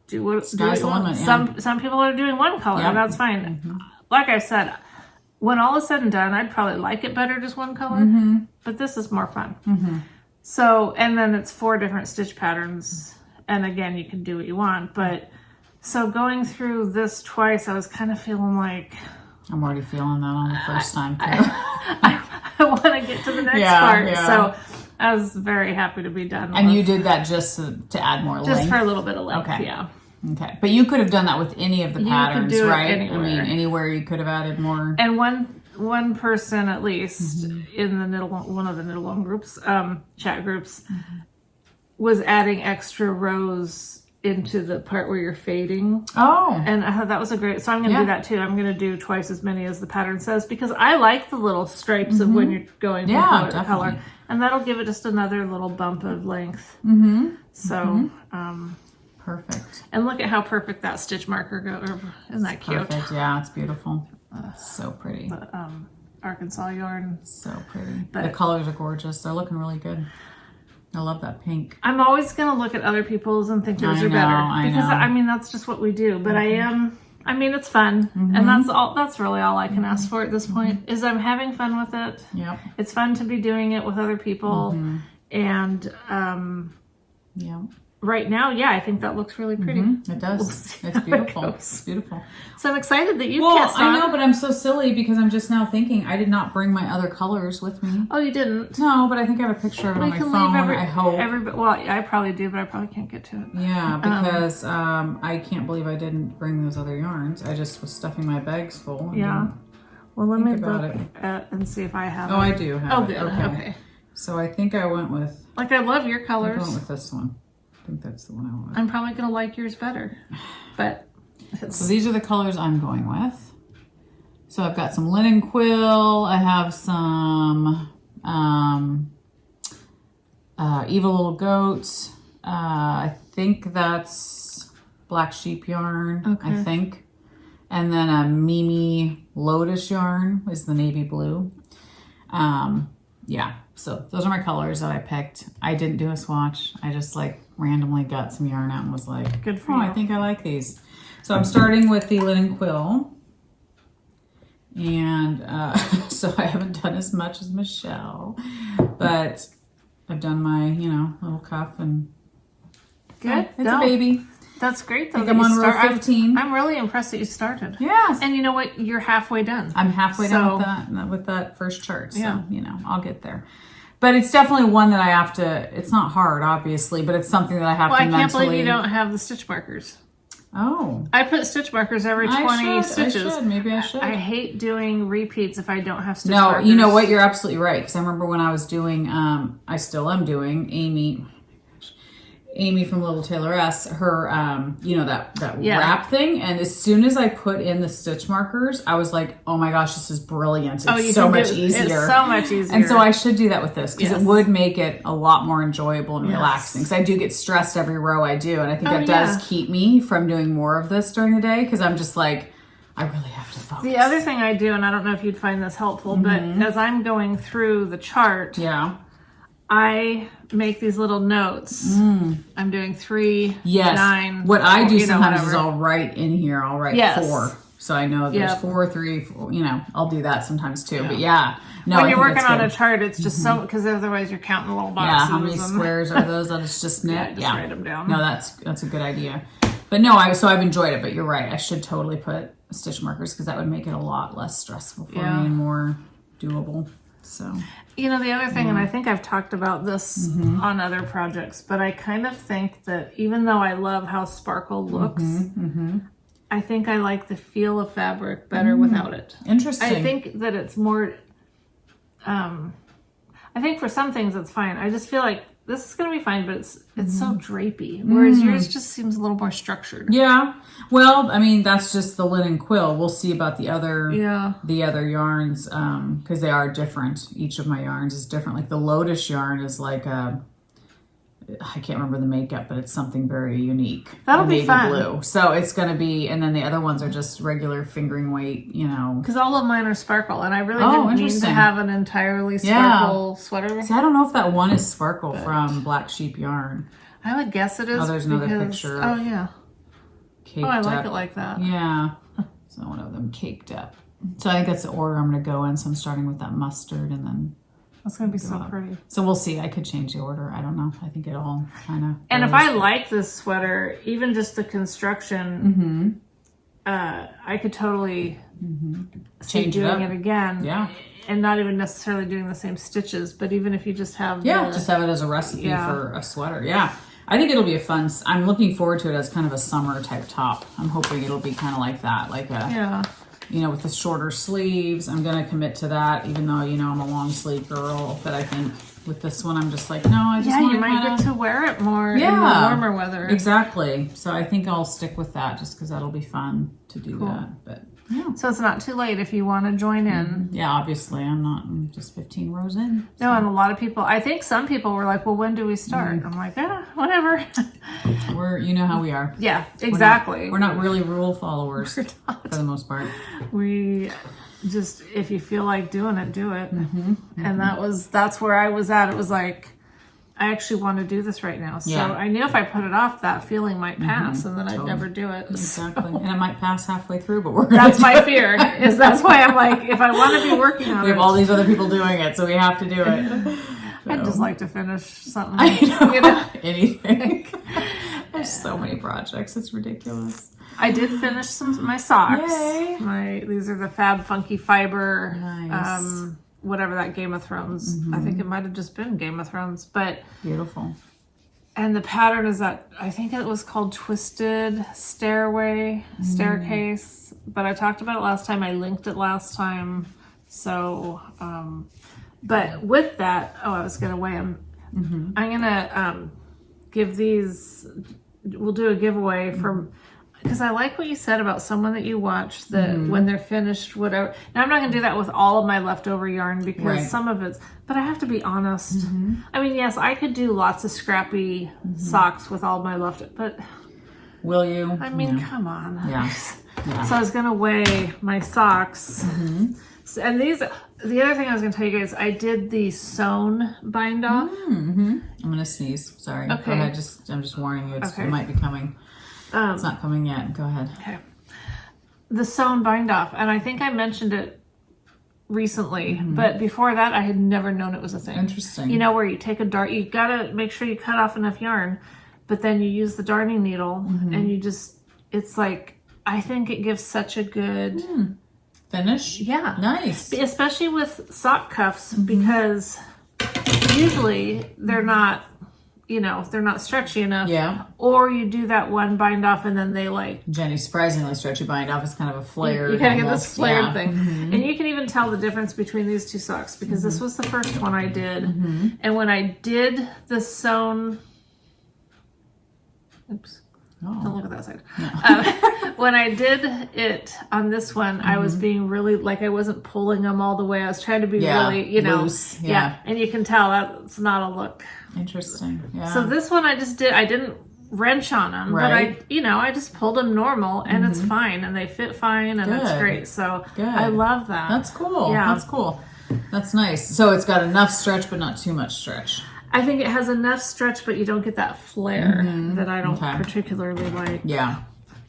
do what you Sky's the want. limit, Some people are doing 1 color, and that's fine. Like I said, when all is said and done, I'd probably like it better just 1 color, but this is more fun. So, and then it's 4 different stitch patterns, and again, you can do what you want, but so going through this twice, I was kind of feeling like... I'm already feeling that on the first time, too. I want to get to the next part, so I was very happy to be done. And you did that just to add more length? Just for a little bit of length, Okay, but you could have done that with any of the patterns, could do it right? anywhere. I mean, anywhere you could have added more. And one person at least in the one of the knit along groups, chat groups, was adding extra rows into the part where you're fading. Oh, and I thought that was a great. So I'm going to do that too. I'm going to do twice as many as the pattern says because I like the little stripes of when you're going from color to color, and that'll give it just another little bump of length. So. Perfect. And look at how perfect that stitch marker goes. Isn't that cute? Perfect. Yeah, it's beautiful. So pretty. The Arkansas yarn. So pretty. But the colors are gorgeous. They're looking really good. I love that pink. I'm always going to look at other people's and think those are better. Because, I mean, that's just what we do. But I mean, it's fun. And that's really all I can ask for at this point, is I'm having fun with it. Yep. It's fun to be doing it with other people. And, right now, I think that looks really pretty. It does. It's beautiful. It's beautiful. So I'm excited that you cast on. I know, but I'm so silly because I'm just now thinking I did not bring my other colors with me. Oh, you didn't? No, but I think I have a picture of it on my phone. I hope. Well, I probably do, but I probably can't get to it. Yeah, because I can't believe I didn't bring those other yarns. I just was stuffing my bags full. Well, let me look at and see if I have I do have it. Oh, good. Okay. So I think I went with... Like, I love your colors. I went with this one. I think that's the one I want. I'm probably going to like yours better. But so these are the colors I'm going with. So I've got some linen quill. I have some Evil Little Goat. I think that's Black Sheep yarn. Okay. I think. And then a Mimi Lotus yarn is the navy blue. So those are my colors that I picked. I didn't do a swatch. I just randomly got some yarn out and was like, good for you. I think I like these. So I'm starting with the linen quill. And so I haven't done done as much as Michelle, but I've done my, little cuff and good. It's a baby. That's great though. I think I'm on row 15. I'm really impressed that you started. Yes. And you know what? You're halfway done. I'm halfway done with that first chart. So, I'll get there. But it's definitely one that I have to, it's not hard, obviously, but it's something that I have to mentally. I can't believe you don't have the stitch markers. Oh. I put stitch markers every 20 stitches. I should. Maybe I should. I hate doing repeats if I don't have stitch markers. No, you know what? You're absolutely right. Because I remember when I was doing, I still am doing, Amy from Little Tailoress, her, that wrap thing. And as soon as I put in the stitch markers, I was like, oh my gosh, this is brilliant. It's so much easier. It's so much easier. And so I should do that with this because it would make it a lot more enjoyable and relaxing. Because I do get stressed every row I do. And I think that does keep me from doing more of this during the day because I'm just like, I really have to focus. The other thing I do, and I don't know if you'd find this helpful, but as I'm going through the chart, I make these little notes. I'm doing 3, 9. What I do sometimes is I'll write in here. I'll write 4, so I know there's 4, 3. 4, I'll do that sometimes too. But when you're working on a chart, it's just so because otherwise you're counting the little boxes. Yeah, how many squares are those? That it's just knit. Just write them down. No, that's a good idea. But no, I've enjoyed it. But you're right. I should totally put stitch markers because that would make it a lot less stressful for me and more doable. So. The other thing, and I think I've talked about this on other projects, but I kind of think that even though I love how sparkle looks, I think I like the feel of fabric better without it. Interesting. I think that it's more, I think for some things it's fine. I just feel like this is going to be fine, but it's so drapey, whereas yours just seems a little more structured. Yeah. Well, I mean, that's just the linen quill. We'll see about the other yarns because they are different. Each of my yarns is different. Like the Lotus yarn is like I can't remember the makeup, but it's something very unique. That'll be fun. Blue. So it's going to be, and then the other ones are just regular fingering weight, Because all of mine are sparkle, and I really didn't mean to have an entirely sparkle sweater. See, I don't know if that one is sparkle from Black Sheep Yarn. I would guess it is. Oh, there's another picture. Oh, yeah. Caked I like up. it like that. Yeah. So one of them caked up. So I think that's the order I'm going to go in. So I'm starting with that mustard and then... That's going to be so pretty. So we'll see. I could change the order. I don't know. I think it all kind of... And if I like this sweater, even just the construction, I could totally see doing it again. Yeah. And not even necessarily doing the same stitches, but even if you just have just have it as a recipe for a sweater. Yeah. I think it'll be a fun... I'm looking forward to it as kind of a summer type top. I'm hoping it'll be kind of like that. Like a... with the shorter sleeves. I'm going to commit to that, even though, I'm a long sleeve girl. But I think with this one, I'm just like, no, I just want to you might get to wear it more in the warmer weather. Exactly. So I think I'll stick with that just because that'll be fun to do that. But So it's not too late if you want to join in. Yeah, obviously. I'm just 15 rows in. So. No, and a lot of people, I think some people were like, well, when do we start? I'm like, whatever. You know how we are. Yeah, exactly. We're not really rule followers for the most part. We just, if you feel like doing it, do it. And that's where I was at. It was like, I actually want to do this right now. So I knew if I put it off, that feeling might pass and then I'd never do it. Exactly. So. And it might pass halfway through, but that's my fear. That's why I'm like, if I want to be working on it. We have all these other people doing it, so we have to do it. I'd just like to finish something. I know. Anything. There's so many projects. It's ridiculous. I did finish my socks. Yay. These are the Fab Funky Fiber. Nice. Whatever that Game of Thrones. I think it might have just been Game of Thrones, but beautiful. And the pattern is that I think it was called Twisted Staircase. But I talked about it last time. I linked it last time. So, but with that, I was gonna weigh them. I'm gonna give these. We'll do a giveaway from. Because I like what you said about someone that you watch that when they're finished, whatever. Now, I'm not going to do that with all of my leftover yarn because some of it's... But I have to be honest. I mean, yes, I could do lots of scrappy socks with all my but... Will you? I mean, come on. Yeah. So I was going to weigh my socks. And these... The other thing I was going to tell you guys, I did the sewn bind off. I'm going to sneeze. Sorry. Okay. Go ahead. I'm just warning you. It might be coming. It's not coming yet. Go ahead. Okay. The sewn bind off, and I think I mentioned it recently, but before that I had never known it was a thing. Interesting. You know, where you take a dart, you gotta make sure you cut off enough yarn, but then you use the darning needle and you just, it's like, I think it gives such a good finish. Yeah. Nice. Especially with sock cuffs, because usually they're not, you know, they're not stretchy enough. Yeah. Or you do that one bind off and then they like... Jenny's surprisingly stretchy bind off is kind of a flared. You kind of get this flared thing. And you can even tell the difference between these two socks, because this was the first one I did. And when I did the sewn... Oops. Don't look at that side. When I did it on this one, I was being really, like, I wasn't pulling them all the way. I was trying to be really, you know. Loose. Yeah. And you can tell that's not a look. Interesting. Yeah. So this one I didn't wrench on them, but I just pulled them normal and it's fine and they fit fine and it's great. So I love that. That's cool. Yeah. That's cool. That's nice. So it's got enough stretch, but not too much stretch. I think it has enough stretch, but you don't get that flare that I don't particularly like. Yeah.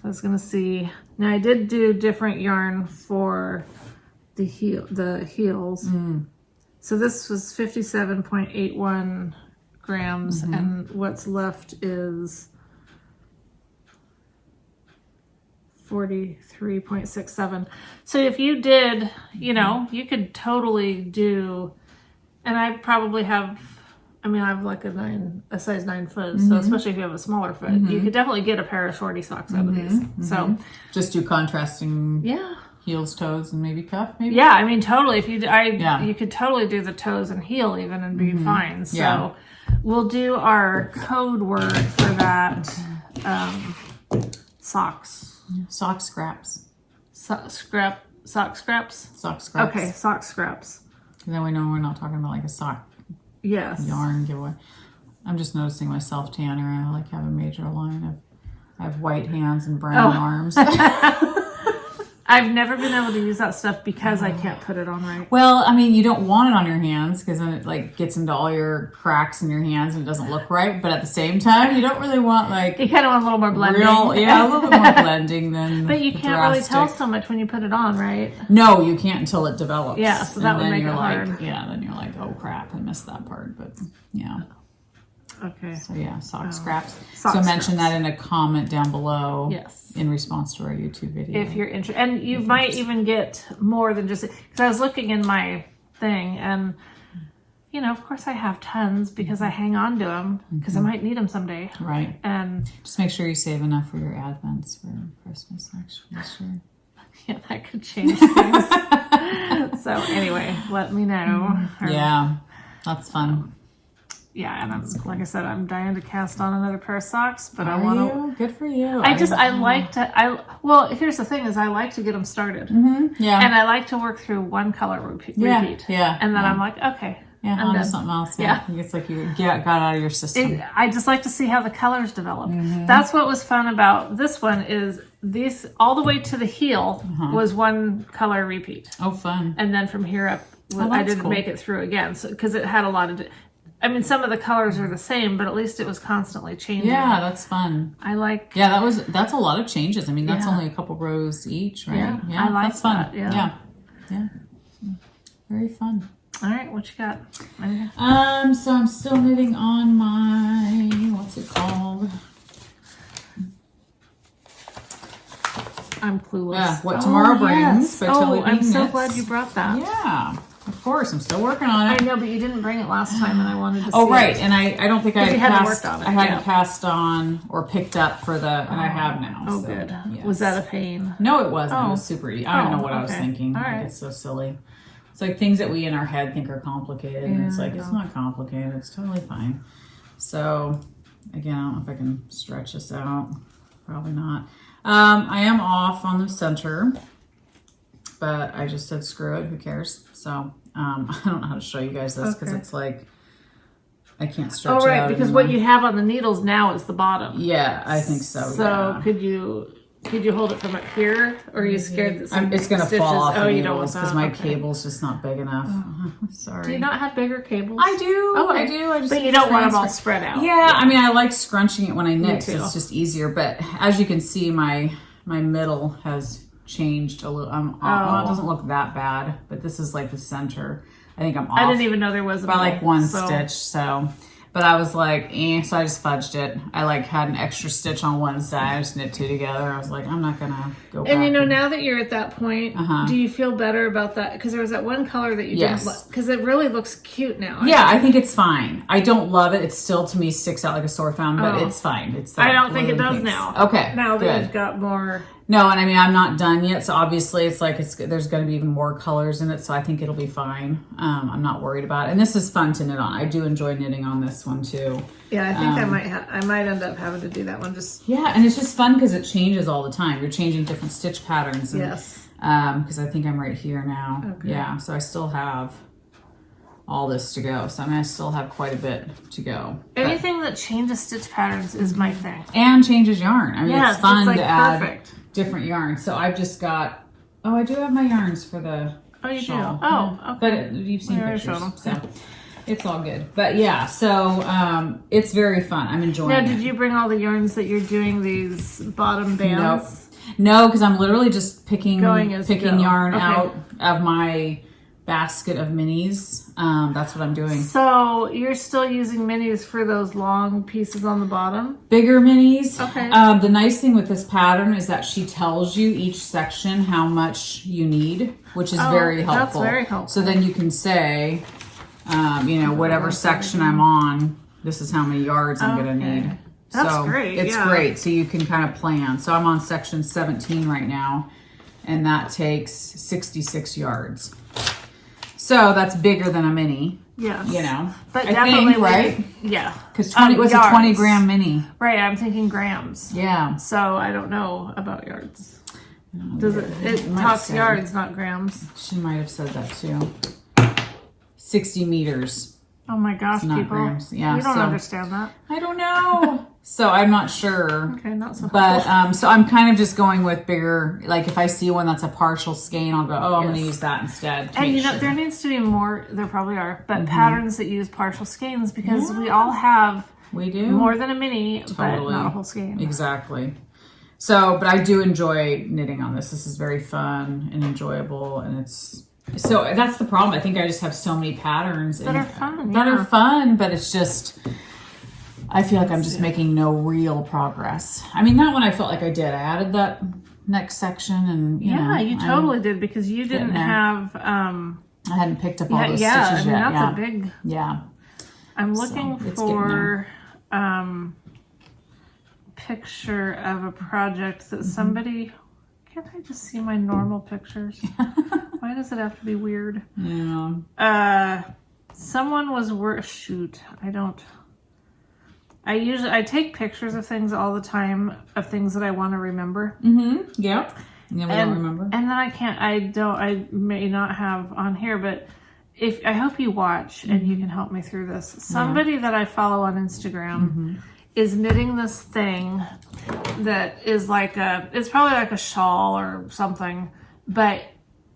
I was gonna see. Now I did do different yarn for the heels. So this was 57.81 grams, and what's left is 43.67. So if you did, you know, you could totally do, and I probably have, I mean, I have like a size 9 foot, so especially if you have a smaller foot, you could definitely get a pair of shorty socks out of these. So just do contrasting heels, toes, and maybe cuff, maybe? Yeah, I mean, totally. If you, you could totally do the toes and heel even and be fine. So we'll do our code word for that, socks. Sock scraps. Sock scraps? Sock scraps. Okay, sock scraps. And then we know we're not talking about like a sock yarn giveaway. I'm just noticing myself, Tanner. I like have a major line. I have white hands and brown arms. I've never been able to use that stuff because I can't put it on right. Well, I mean, you don't want it on your hands because then it like gets into all your cracks in your hands and it doesn't look right. But at the same time, you don't really want like... You kind of want a little more blending. A little bit more blending than But you can't really tell so much when you put it on, right? No, you can't until it develops. Yeah, so that would make it hard. Then you're like, oh crap, I missed that part. But yeah. Okay. So yeah, sock scraps. So mention that in a comment down below. Yes. In response to our YouTube video. If you're interested. And you might even get more than just... Because I was looking in my thing and, you know, of course I have tons because I hang on to them because I might need them someday. Right. And just make sure you save enough for your advents for Christmas, actually. Sure. Yeah, that could change things. So anyway, let me know. Yeah, that's fun. Yeah, and I'm, like I said, I'm dying to cast on another pair of socks, but I want to. Good for you. I like to. Well, here's the thing: is I like to get them started. Yeah. And I like to work through one color repeat. Yeah. And then I'm like, okay. Yeah, I'm on to done. something else. Yeah. It's like you got out of your system. I just like to see how the colors develop. That's what was fun about this one is these all the way to the heel was one color repeat. Oh, fun. And then from here up, I didn't make it through again because it had a lot of... I mean, some of the colors are the same, but at least it was constantly changing. Yeah, that's fun. I like... Yeah, that's a lot of changes. I mean, that's only a couple rows each, right? Yeah, I like that's fun. That, yeah. Very fun. All right, what you got? So I'm still knitting on my, what's it called? I'm clueless. Yeah, What Tomorrow Brings. By Tilly I'm so Knits. glad you brought that. Yeah. Of course, I'm still working on it. I know, but you didn't bring it last time, and I wanted to see right. it. And I don't think I hadn't worked on it. I hadn't passed on or picked up for the, and I have now. Oh, so, good. Yes. Was that a pain? No, it wasn't. It was super easy. I don't know what I was okay. thinking. All Like, right. it's so silly. It's like things that we in our head think are complicated, and it's like it's not complicated. It's totally fine. So, again, I don't know if I can stretch this out. Probably not. I am off on the center, but I just said screw it. Who cares? So. I don't know how to show you guys this because it's like I can't stretch it out because anymore. what you have on the needles now is the bottom. Yeah, I think so. So could you hold it from up here, or are you scared that some it's gonna fall off the you don't want needles because my cable's just not big enough. Sorry. Do you not have bigger cables? I do. Okay. I do. I just but you don't want them all spread out. Yeah, I mean, I like scrunching it when I knit. Me too. It's just easier. But as you can see, my middle has changed a little. Well, it doesn't look that bad, but this is like the center. I think I'm off. I didn't even know there was a by like one stitch. So, but I was like, so I just fudged it. I like had an extra stitch on one side. I just knit 2 together. I was like, I'm not gonna go back. And you know, now that you're at that point, do you feel better about that? Because there was that one color that you didn't like. Because it really looks cute now. I think it's fine. I don't love it. It still, to me, sticks out like a sore thumb, but it's fine. It's. I don't think it does now. Okay, now that you've got more. No, and I mean, I'm not done yet, so obviously it's like there's going to be even more colors in it, so I think it'll be fine. I'm not worried about it. And this is fun to knit on. I do enjoy knitting on this one, too. Yeah, I think I might end up having to do that one. Yeah, and it's just fun because it changes all the time. You're changing different stitch patterns. And, yes. Because I think I'm right here now. Okay. Yeah, so I still have all this to go. So I mean, I still have quite a bit to go. Anything that changes stitch patterns is my thing. And changes yarn. I mean, it's fun to add perfect. Different yarns. So I've just got, I do have my yarns for the shawl. Do? Oh, okay. But you've seen pictures, so it's all good. But yeah, so it's very fun. I'm enjoying it. Now, did you bring all the yarns that you're doing these bottom bands? No, because I'm literally just picking yarn okay. out of my basket of minis. That's what I'm doing. So you're still using minis for those long pieces on the bottom? Bigger minis. Okay. The nice thing with this pattern is that she tells you each section how much you need, which is very helpful. That's very helpful. So then you can say, whatever section I'm on, this is how many yards I'm going to need. That's great. It's great. So you can kind of plan. So I'm on section 17 right now, and that takes 66 yards. So that's bigger than a mini. Yes. But I definitely think, right? Yeah. Because 20 was a 20 gram mini. Right. I'm thinking grams. Yeah. So I don't know about yards. Does it talks yards, not grams? She might have said that too. 60 meters. Oh my gosh, not people. Grams. Yeah. You don't understand that. I don't know. So I'm not sure. Okay, not so But so I'm kind of just going with bigger, like if I see one that's a partial skein, I'll go, I'm going to use that instead. And there needs to be more, there probably are, but patterns that use partial skeins because we all have more than a mini, but not a whole skein. Exactly. So, but I do enjoy knitting on this. This is very fun and enjoyable, and so that's the problem. I think I just have so many patterns that are fun. That are fun, but it's just, I feel like I'm just making no real progress. I mean, that one I felt like I did. I added that next section, and you totally did because you didn't have. I hadn't picked up all those stitches yet. That's a big. Yeah. I'm looking for picture of a project that somebody. Can't I just see my normal pictures? Why does it have to be weird? Yeah. Someone was shoot. I take pictures of things all the time of things that I want to remember. Mm-hmm. Yeah. And then we don't remember. And then I may not have on here, but I hope you watch and you can help me through this. Somebody that I follow on Instagram is knitting this thing that is it's probably like a shawl or something, but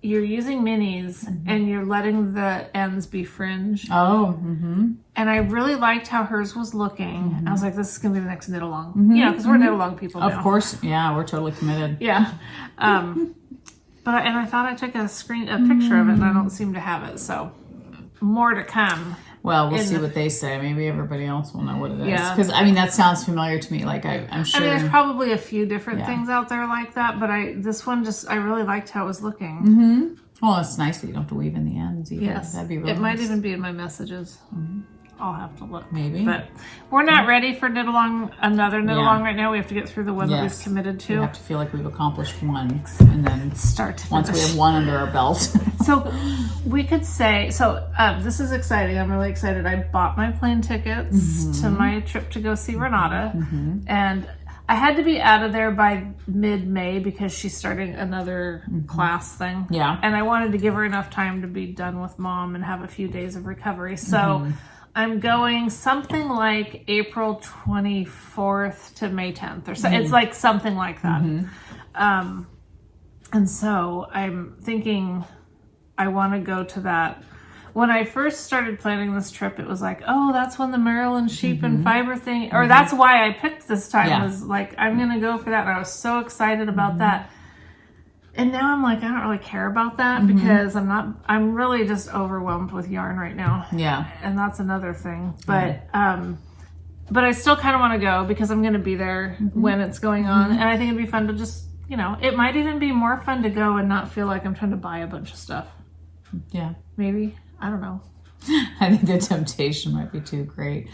you're using minis and you're letting the ends be fringe. Oh, and I really liked how hers was looking. I was like, this is going to be the next knit along. Because we're knit along people now. Of course. Yeah, we're totally committed. Yeah. But I thought I took a picture of it and I don't seem to have it. So more to come. Well, we'll see what they say. Maybe everybody else will know what it is. Yeah. Because, I mean, that sounds familiar to me. Like, I'm sure. I mean, there's probably a few different things out there like that, but this one I really liked how it was looking. Mm-hmm. Well, it's nice that you don't have to weave in the ends either. Yes. That'd be really nice. Might even be in my messages. I'll have to look. Maybe. But we're not ready for another knit along right now. We have to get through the one that we've committed to. We have to feel like we've accomplished one and then start to once we have one under our belt. So we could say, this is exciting. I'm really excited. I bought my plane tickets to my trip to go see Renata. And I had to be out of there by mid-May because she's starting another class thing. Yeah. And I wanted to give her enough time to be done with mom and have a few days of recovery. So I'm going something like April 24th to May 10th or so. It's like something like that. And so I'm thinking I want to go to that. When I first started planning this trip, it was like, oh, that's when the Maryland sheep and fiber thing, or that's why I picked this time was like, I'm going to go for that. And I was so excited about that. And now I'm like, I don't really care about that because I'm really just overwhelmed with yarn right now. Yeah. And that's another thing. But I still kind of want to go because I'm going to be there when it's going on. And I think it'd be fun to just, it might even be more fun to go and not feel like I'm trying to buy a bunch of stuff. Yeah. Maybe. I don't know. I think the temptation might be too great.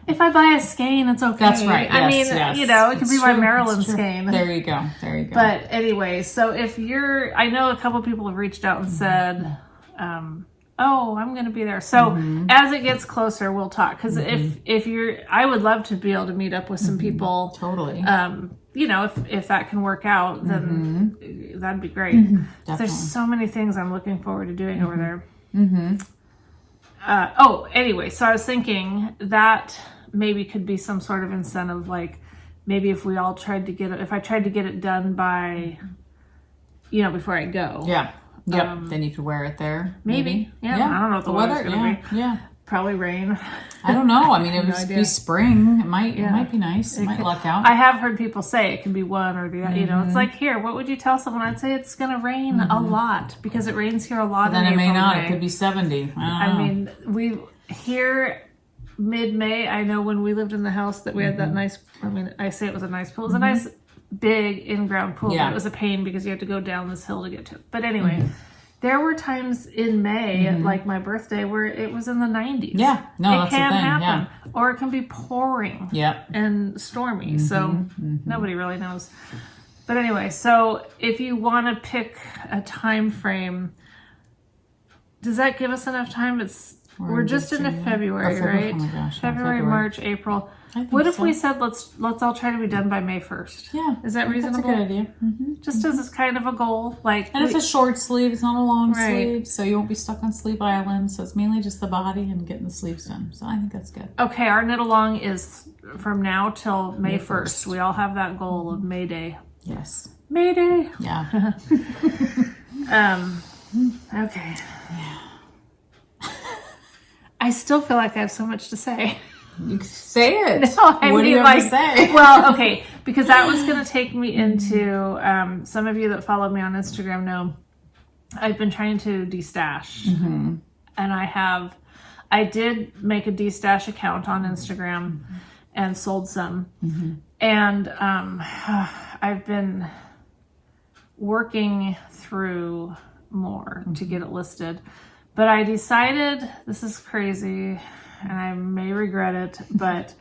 If I buy a skein, it's okay. That's right. I yes, mean, yes. it could be my Maryland skein. There you go. There you go. But anyway, so I know a couple people have reached out and said, oh, I'm going to be there. So as it gets closer, we'll talk. Because I would love to be able to meet up with some people. Totally. If that can work out, then that'd be great. There's so many things I'm looking forward to doing over there. Anyway, so I was thinking that maybe could be some sort of incentive, like maybe if I tried to get it done by, before I go. Yeah. Yep. Then you could wear it there. Maybe. Yeah. I don't know what the weather's going to be. Yeah. Probably rain. I don't know. I mean, it would be spring. It might be nice. It might luck out. I have heard people say it can be one or the other. It's like, here, what would you tell someone? I'd say it's going to rain a lot because it rains here a lot. But then it may not. It could be 70. I mean, we here mid-May, I know when we lived in the house that we had that nice, I say it was a nice pool. It was a nice big in-ground pool, but it was a pain because you had to go down this hill to get to it. But anyway, there were times in May, like my birthday, where it was in the 90s. Yeah, no, that's the thing. Happen. Yeah. Or it can be pouring and stormy. So nobody really knows. But anyway, so if you want to pick a time frame, does that give us enough time? We're just into February, right? Oh my gosh, February, March, April. What if we said let's all try to be done by May 1st? Yeah. Is that reasonable? That's a good idea. Just as kind of a goal. And it's a short sleeve. It's not a long sleeve. So you won't be stuck on sleeve island. So it's mainly just the body and getting the sleeves done. So I think that's good. Okay. Our knit along is from now till May 1st. We all have that goal of May Day. Yes. May Day. Yeah. Okay. Yeah. I still feel like I have so much to say. You say it. No, what do you have to say? Well, okay, because that was going to take me into, some of you that follow me on Instagram know I've been trying to destash. And I did make a destash account on Instagram and sold some. And I've been working through more to get it listed. But I decided, this is crazy, and I may regret it, but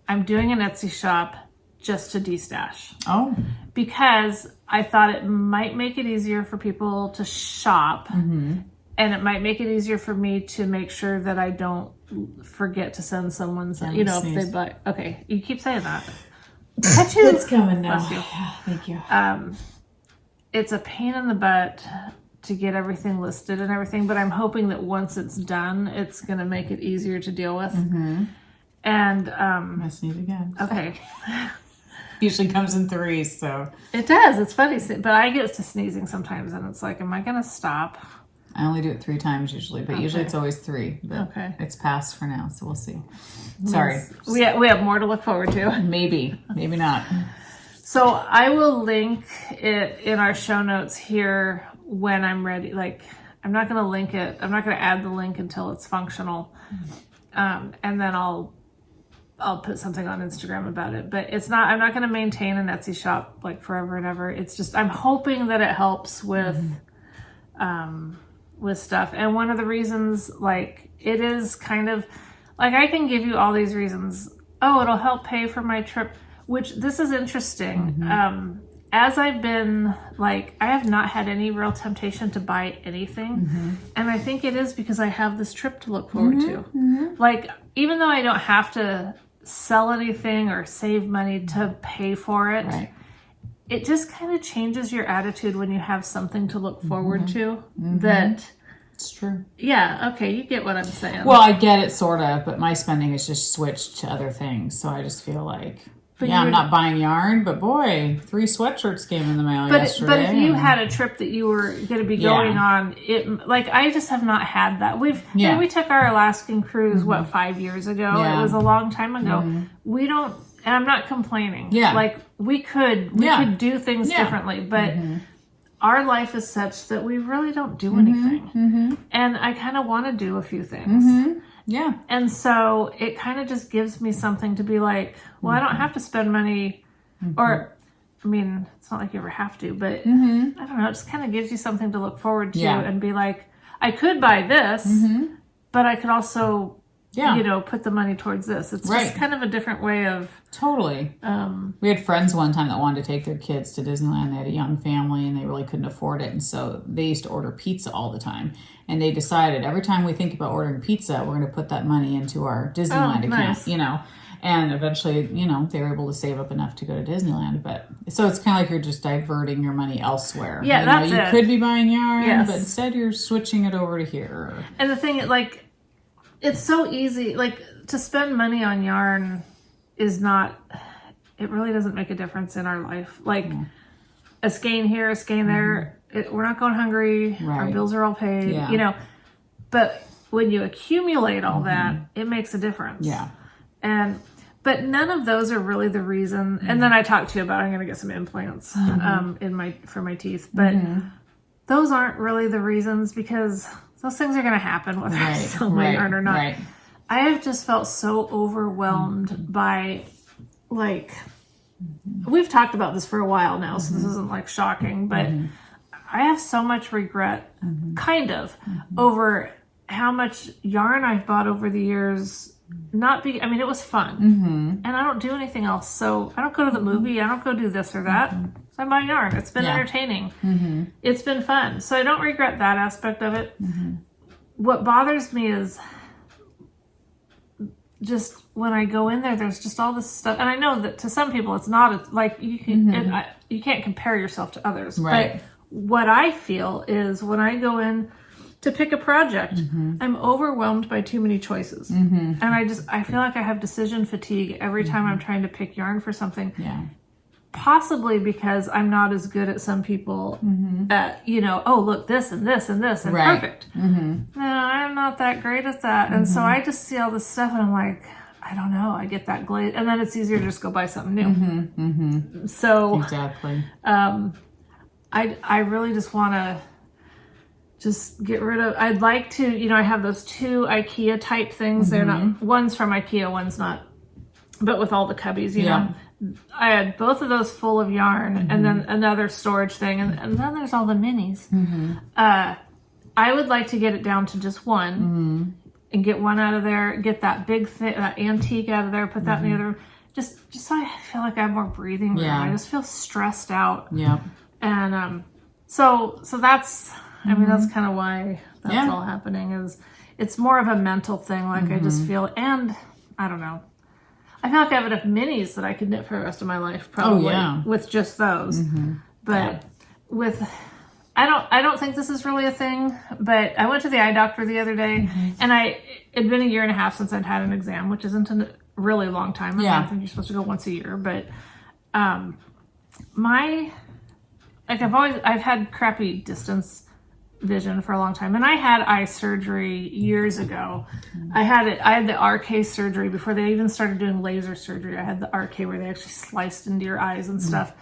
I'm doing an Etsy shop just to destash. Oh. Because I thought it might make it easier for people to shop, and it might make it easier for me to make sure that I don't forget to send someone some, if they buy. Okay, you keep saying that. It's coming now. Bless you. Yeah, thank you. It's a pain in the butt to get everything listed and everything, but I'm hoping that once it's done, it's going to make it easier to deal with. And I sneeze again. Okay. Usually comes in threes, so it does. It's funny, but I get to sneezing sometimes, and it's like, am I going to stop? I only do it 3 times usually, but usually it's always 3. But it's passed for now, so we'll see. Sorry. We have more to look forward to. Maybe not. So I will link it in our show notes here when I'm ready. Like, I'm not going to link it. I'm not going to add the link until it's functional. And then I'll put something on Instagram about it. But I'm not going to maintain an Etsy shop like forever and ever. It's just, I'm hoping that it helps with stuff. And one of the reasons, like, it is kind of like, I can give you all these reasons. Oh, it'll help pay for my trip, which this is interesting. As I've been, like, I have not had any real temptation to buy anything. And I think it is because I have this trip to look forward to. Like, even though I don't have to sell anything or save money to pay for it, it just kind of changes your attitude when you have something to look forward to that... It's true. Yeah, okay, you get what I'm saying. Well, I get it, sort of, but my spending has just switched to other things, so I just feel like... I'm not buying yarn, but boy, 3 sweatshirts came in the mail yesterday. But if you had a trip that you were going to be going on, I just have not had that. We took our Alaskan cruise, 5 years ago? It was a long time ago. We don't, and I'm not complaining. Like, we could do things differently, but our life is such that we really don't do anything. And I kind of want to do a few things. Yeah. And so it kind of just gives me something to be like, well, I don't have to spend money or, I mean, it's not like you ever have to, but I don't know. It just kind of gives you something to look forward to and be like, I could buy this, but I could also, you know, put the money towards this. It's just kind of a different way of. Totally. We had friends one time that wanted to take their kids to Disneyland. They had a young family and they really couldn't afford it. And so they used to order pizza all the time. And they decided every time we think about ordering pizza, we're going to put that money into our Disneyland account, you know. And eventually, you know, they were able to save up enough to go to Disneyland. But so it's kind of like you're just diverting your money elsewhere. Yeah, you know, you could be buying yarn, but instead you're switching it over to here. And the thing, like, it's so easy. Like, to spend money on yarn is not, it really doesn't make a difference in our life. Like, a skein here, a skein there. We're not going hungry. Our bills are all paid, you know. But when you accumulate all that, it makes a difference. Yeah. But none of those are really the reason. And then I talked to you about I'm going to get some implants for my teeth. But those aren't really the reasons, because those things are going to happen whether I sell my yarn or not. I have just felt so overwhelmed by, like, we've talked about this for a while now, so this isn't like shocking, but I have so much regret, kind of, over how much yarn I've bought over the years. I mean, it was fun, and I don't do anything else. So I don't go to the movie. I don't go do this or that. So I buy yarn. It's been entertaining. It's been fun. So I don't regret that aspect of it. What bothers me is just when I go in there, there's just all this stuff. And I know that to some people, it's not like you can, you can't compare yourself to others. But what I feel is when I go in to pick a project, I'm overwhelmed by too many choices. And I feel like I have decision fatigue every time I'm trying to pick yarn for something. Possibly because I'm not as good at some people at, you know, oh, look, this and this and this and perfect. No, I'm not that great at that. And so I just see all this stuff and I'm like, I don't know, I get that glaze. And then it's easier to just go buy something new. So exactly. I really just want to just get rid of, I'd like to, you know, I have those 2 IKEA type things. They're not, one's from IKEA, one's not, but with all the cubbies, you know. I had both of those full of yarn and then another storage thing. And then there's all the minis. I would like to get it down to just one and get one out of there, get that big thing, that antique out of there, put that in the other room. Just so I feel like I have more breathing room. I just feel stressed out. And so that's, I mean, that's kind of why that's all happening, is it's more of a mental thing. Like I just feel, and I don't know. I feel like I have enough minis that I could knit for the rest of my life, probably with just those. But with, I don't think this is really a thing, but I went to the eye doctor the other day and it'd been a year and a half since I'd had an exam, which isn't a really long time. I think you're supposed to go once a year, but, I've had crappy distance vision for a long time, and I had eye surgery years ago. I had the RK surgery before they even started doing laser surgery. I had the RK where they actually sliced into your eyes and stuff,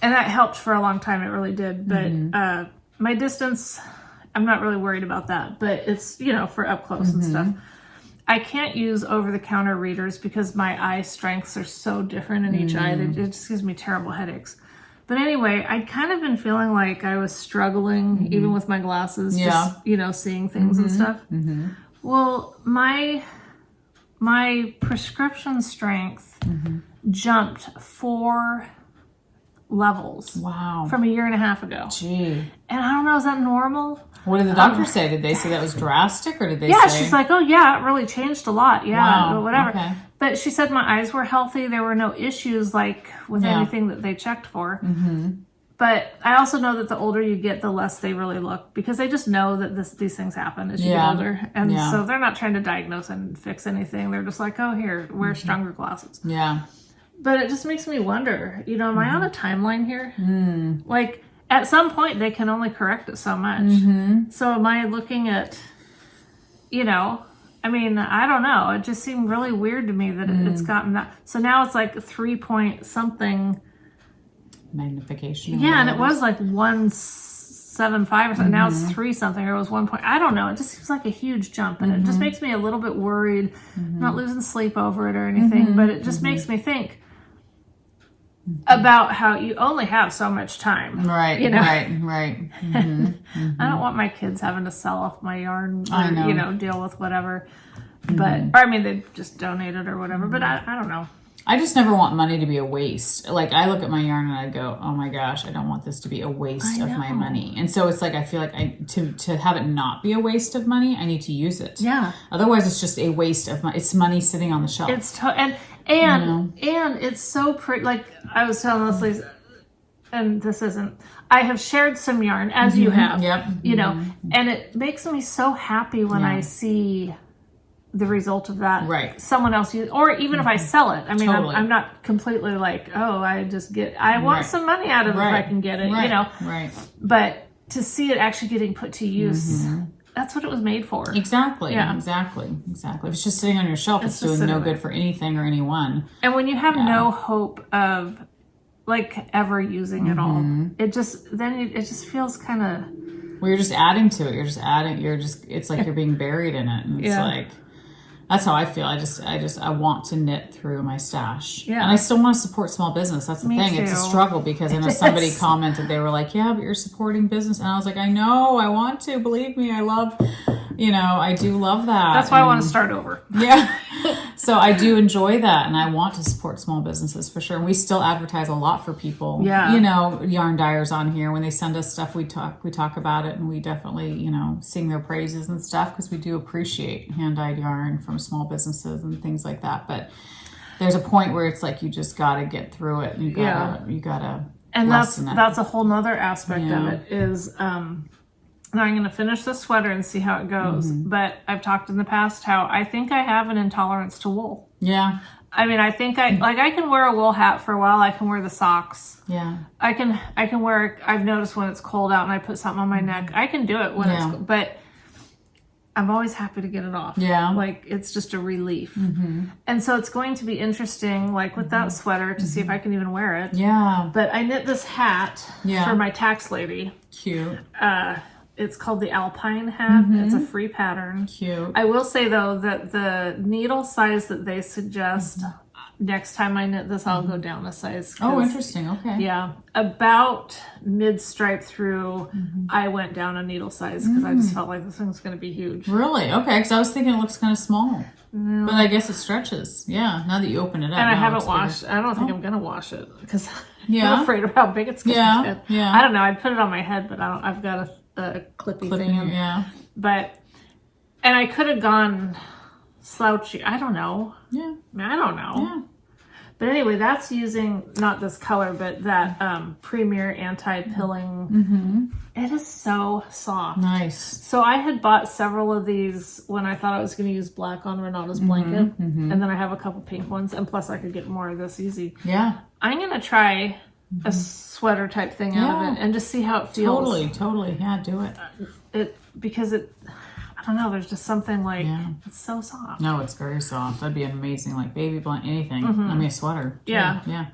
and that helped for a long time. It really did. But my distance, I'm not really worried about that, but it's, you know, for up close and stuff. I can't use over-the-counter readers because my eye strengths are so different in each eye. It just gives me terrible headaches. But anyway, I'd kind of been feeling like I was struggling, even with my glasses, just, you know, seeing things and stuff. Well, my prescription strength jumped 4 levels. Wow. From a year and a half ago. Gee. And I don't know, is that normal? What did the doctor say? Did they say that was drastic, or did they say? Yeah, she's like, oh yeah, it really changed a lot. Yeah, whatever. Okay. But she said my eyes were healthy. There were no issues like with anything that they checked for. But I also know that the older you get, the less they really look, because they just know that these things happen as you get older. And so they're not trying to diagnose and fix anything. They're just like, oh, here, wear stronger glasses. Yeah. But it just makes me wonder, you know, am I on a timeline here? Like, at some point, they can only correct it so much. So am I looking at, you know, I mean, I don't know. It just seemed really weird to me that it's gotten that. So now it's like 3 point something magnification. Yeah, and it was like 175 or something. Now it's 3 something, or it was 1 point. I don't know. It just seems like a huge jump, and it just makes me a little bit worried. I'm not losing sleep over it or anything, but it just makes me think about how you only have so much time. Right, you know? right. I don't want my kids having to sell off my yarn or, I know. deal with whatever. But, or I mean, they just donate it or whatever, but I don't know. I just never want money to be a waste. Like, I look at my yarn and I go, oh my gosh, I don't want this to be a waste of my money. And so it's like, I feel like to have it not be a waste of money, I need to use it. Yeah. Otherwise, it's just a waste of money. It's money sitting on the shelf. It's and it's so pretty. Like I was telling Leslie, and this isn't. I have shared some yarn as you have. Yep. You know, and it makes me so happy when I see the result of that. Right. Someone else use, or even if I sell it. I mean, Totally. I'm not completely like, oh, I want some money out of it if I can get it. Right. You know. Right. But to see it actually getting put to use. That's what it was made for. Exactly. Yeah. Exactly. If it's just sitting on your shelf, it's doing no good for anything or anyone. And when you have no hope of like ever using it all, it just feels kind of. Well, you're just adding to it. It's like you're being buried in it. And it's like, that's how I feel. I want to knit through my stash. Yeah. And I still want to support small business. That's the thing. Too. It's a struggle because I know somebody commented, they were like, yeah, but you're supporting business. And I was like, I know, I want to. Believe me, I love, I do love that. That's why I want to start over. Yeah. So I do enjoy that, and I want to support small businesses for sure. And we still advertise a lot for people. Yeah. Yarn dyers on here, when they send us stuff, we talk about it, and we definitely, sing their praises and stuff because we do appreciate hand-dyed yarn from small businesses and things like that. But there's a point where it's like you just got to get through it. And you gotta. And that's a whole nother aspect of it is. Now I'm going to finish the sweater and see how it goes. But I've talked in the past how I think I have an intolerance to wool. Yeah. I mean, I think I can wear a wool hat for a while. I can wear the socks. Yeah. I can wear, I've noticed when it's cold out and I put something on my neck, I can do it when it's cold. But I'm always happy to get it off. Yeah. Like, it's just a relief. And so it's going to be interesting, like with that sweater, to see if I can even wear it. Yeah. But I knit this hat for my tax lady. Cute. It's called the Alpine hat. It's a free pattern. Cute. I will say, though, that the needle size that they suggest, next time I knit this, I'll go down a size. Oh, interesting. Okay. Yeah. About mid-stripe through, I went down a needle size because I just felt like this thing's going to be huge. Really? Okay, because I was thinking it looks kind of small. But I guess it stretches. Yeah, now that you open it up. And I haven't washed. I don't think I'm going to wash it because Yeah. I'm afraid of how big it's going to get. Yeah. I don't know. I'd put it on my head, but I've got a clippy thing. Yeah. But, and I could have gone slouchy. I don't know. Yeah. I don't know. Yeah. But anyway, that's using not this color, but that Premier anti-pilling. It is so soft. Nice. So I had bought several of these when I thought I was going to use black on Renata's blanket. And then I have a couple pink ones. And plus I could get more of this easy. Yeah. I'm going to try a sweater type thing out of it and just see how it feels. Totally. Yeah, do it. Because I don't know, there's just something like, it's so soft. No, it's very soft. That'd be an amazing, like baby blanket, anything. I mean, a sweater. Too. Yeah. Yeah.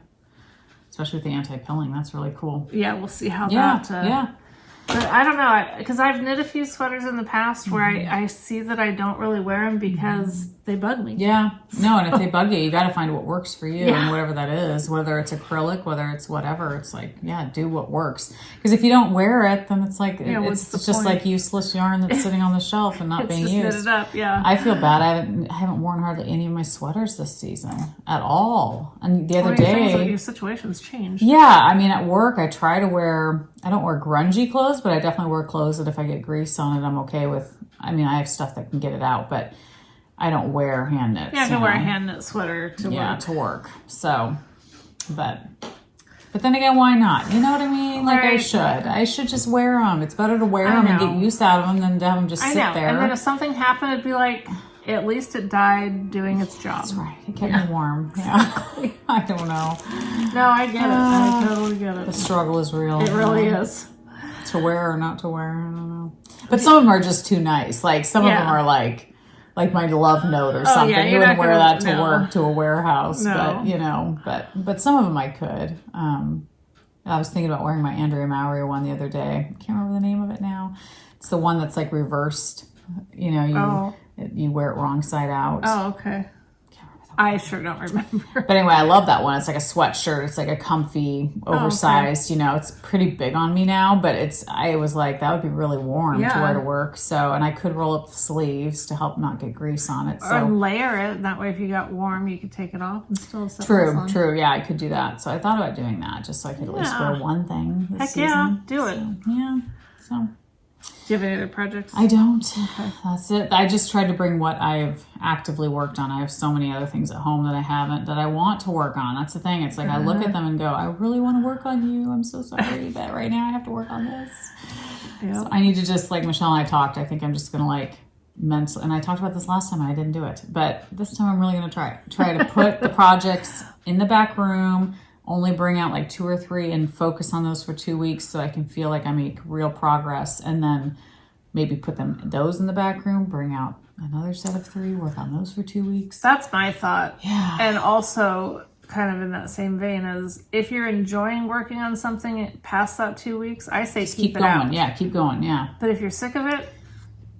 Especially with the anti-pilling. That's really cool. Yeah, we'll see how Yeah. that... But I don't know, because I've knit a few sweaters in the past where I see that I don't really wear them because they bug me. Yeah. No, and if they bug you got to find what works for you and whatever that is, whether it's acrylic, whether it's whatever. It's like, do what works. Because if you don't wear it, then it's like, it's just like useless yarn that's sitting on the shelf and not being used. Knitted up, I feel bad. I haven't worn hardly any of my sweaters this season at all. And the other day... Your situation's changed. Yeah. I mean, at work, I try to wear... I don't wear grungy clothes, but I definitely wear clothes that if I get grease on it, I'm okay with. I mean, I have stuff that can get it out, but I don't wear hand knits. Yeah, I can wear a hand knit sweater to work. So, but then again, why not? You know what I mean? Like, right. I should just wear them. It's better to wear them and get use out of them than to have them just sit there. And then if something happened, it'd be like, at least it died doing its job. That's right. It kept me warm. Yeah. I don't know. No, I get it. I totally get it. The struggle is real. It really is. To wear or not to wear, I don't know. But some of them are just too nice. Like, some of them are like my love note or something. Yeah, you wouldn't wear that to work to a warehouse. No. But, but some of them I could. I was thinking about wearing my Andrea Mowry one the other day. I can't remember the name of it now. It's the one that's like reversed. You know, you wear it wrong side out. Oh, okay. I sure don't remember. But anyway, I love that one. It's like a sweatshirt. It's like a comfy, oversized, you know, it's pretty big on me now, but I was like, that would be really warm to wear to work. So, and I could roll up the sleeves to help not get grease on it. So. Or layer it. That way, if you got warm, you could take it off and still set True. Yeah, I could do that. So I thought about doing that just so I could at least wear one thing this season. Yeah, do it. So, yeah. So. Do you have any other projects? I don't. Okay. That's it. I just tried to bring what I've actively worked on. I have so many other things at home that I haven't, that I want to work on. That's the thing. It's like I look at them and go, I really want to work on you. I'm so sorry that right now I have to work on this. Yep. So I need to just, like Michelle and I talked, I think I'm just going to like mentally, and I talked about this last time and I didn't do it, but this time I'm really going to try to put the projects in the back room, only bring out like 2 or 3 and focus on those for 2 weeks so I can feel like I make real progress, and then maybe put those in the back room, bring out another set of 3, work on those for 2 weeks. That's my thought. Yeah. And also kind of in that same vein as if you're enjoying working on something past that 2 weeks, I say keep it going. out. Yeah, keep going. Yeah. But if you're sick of it,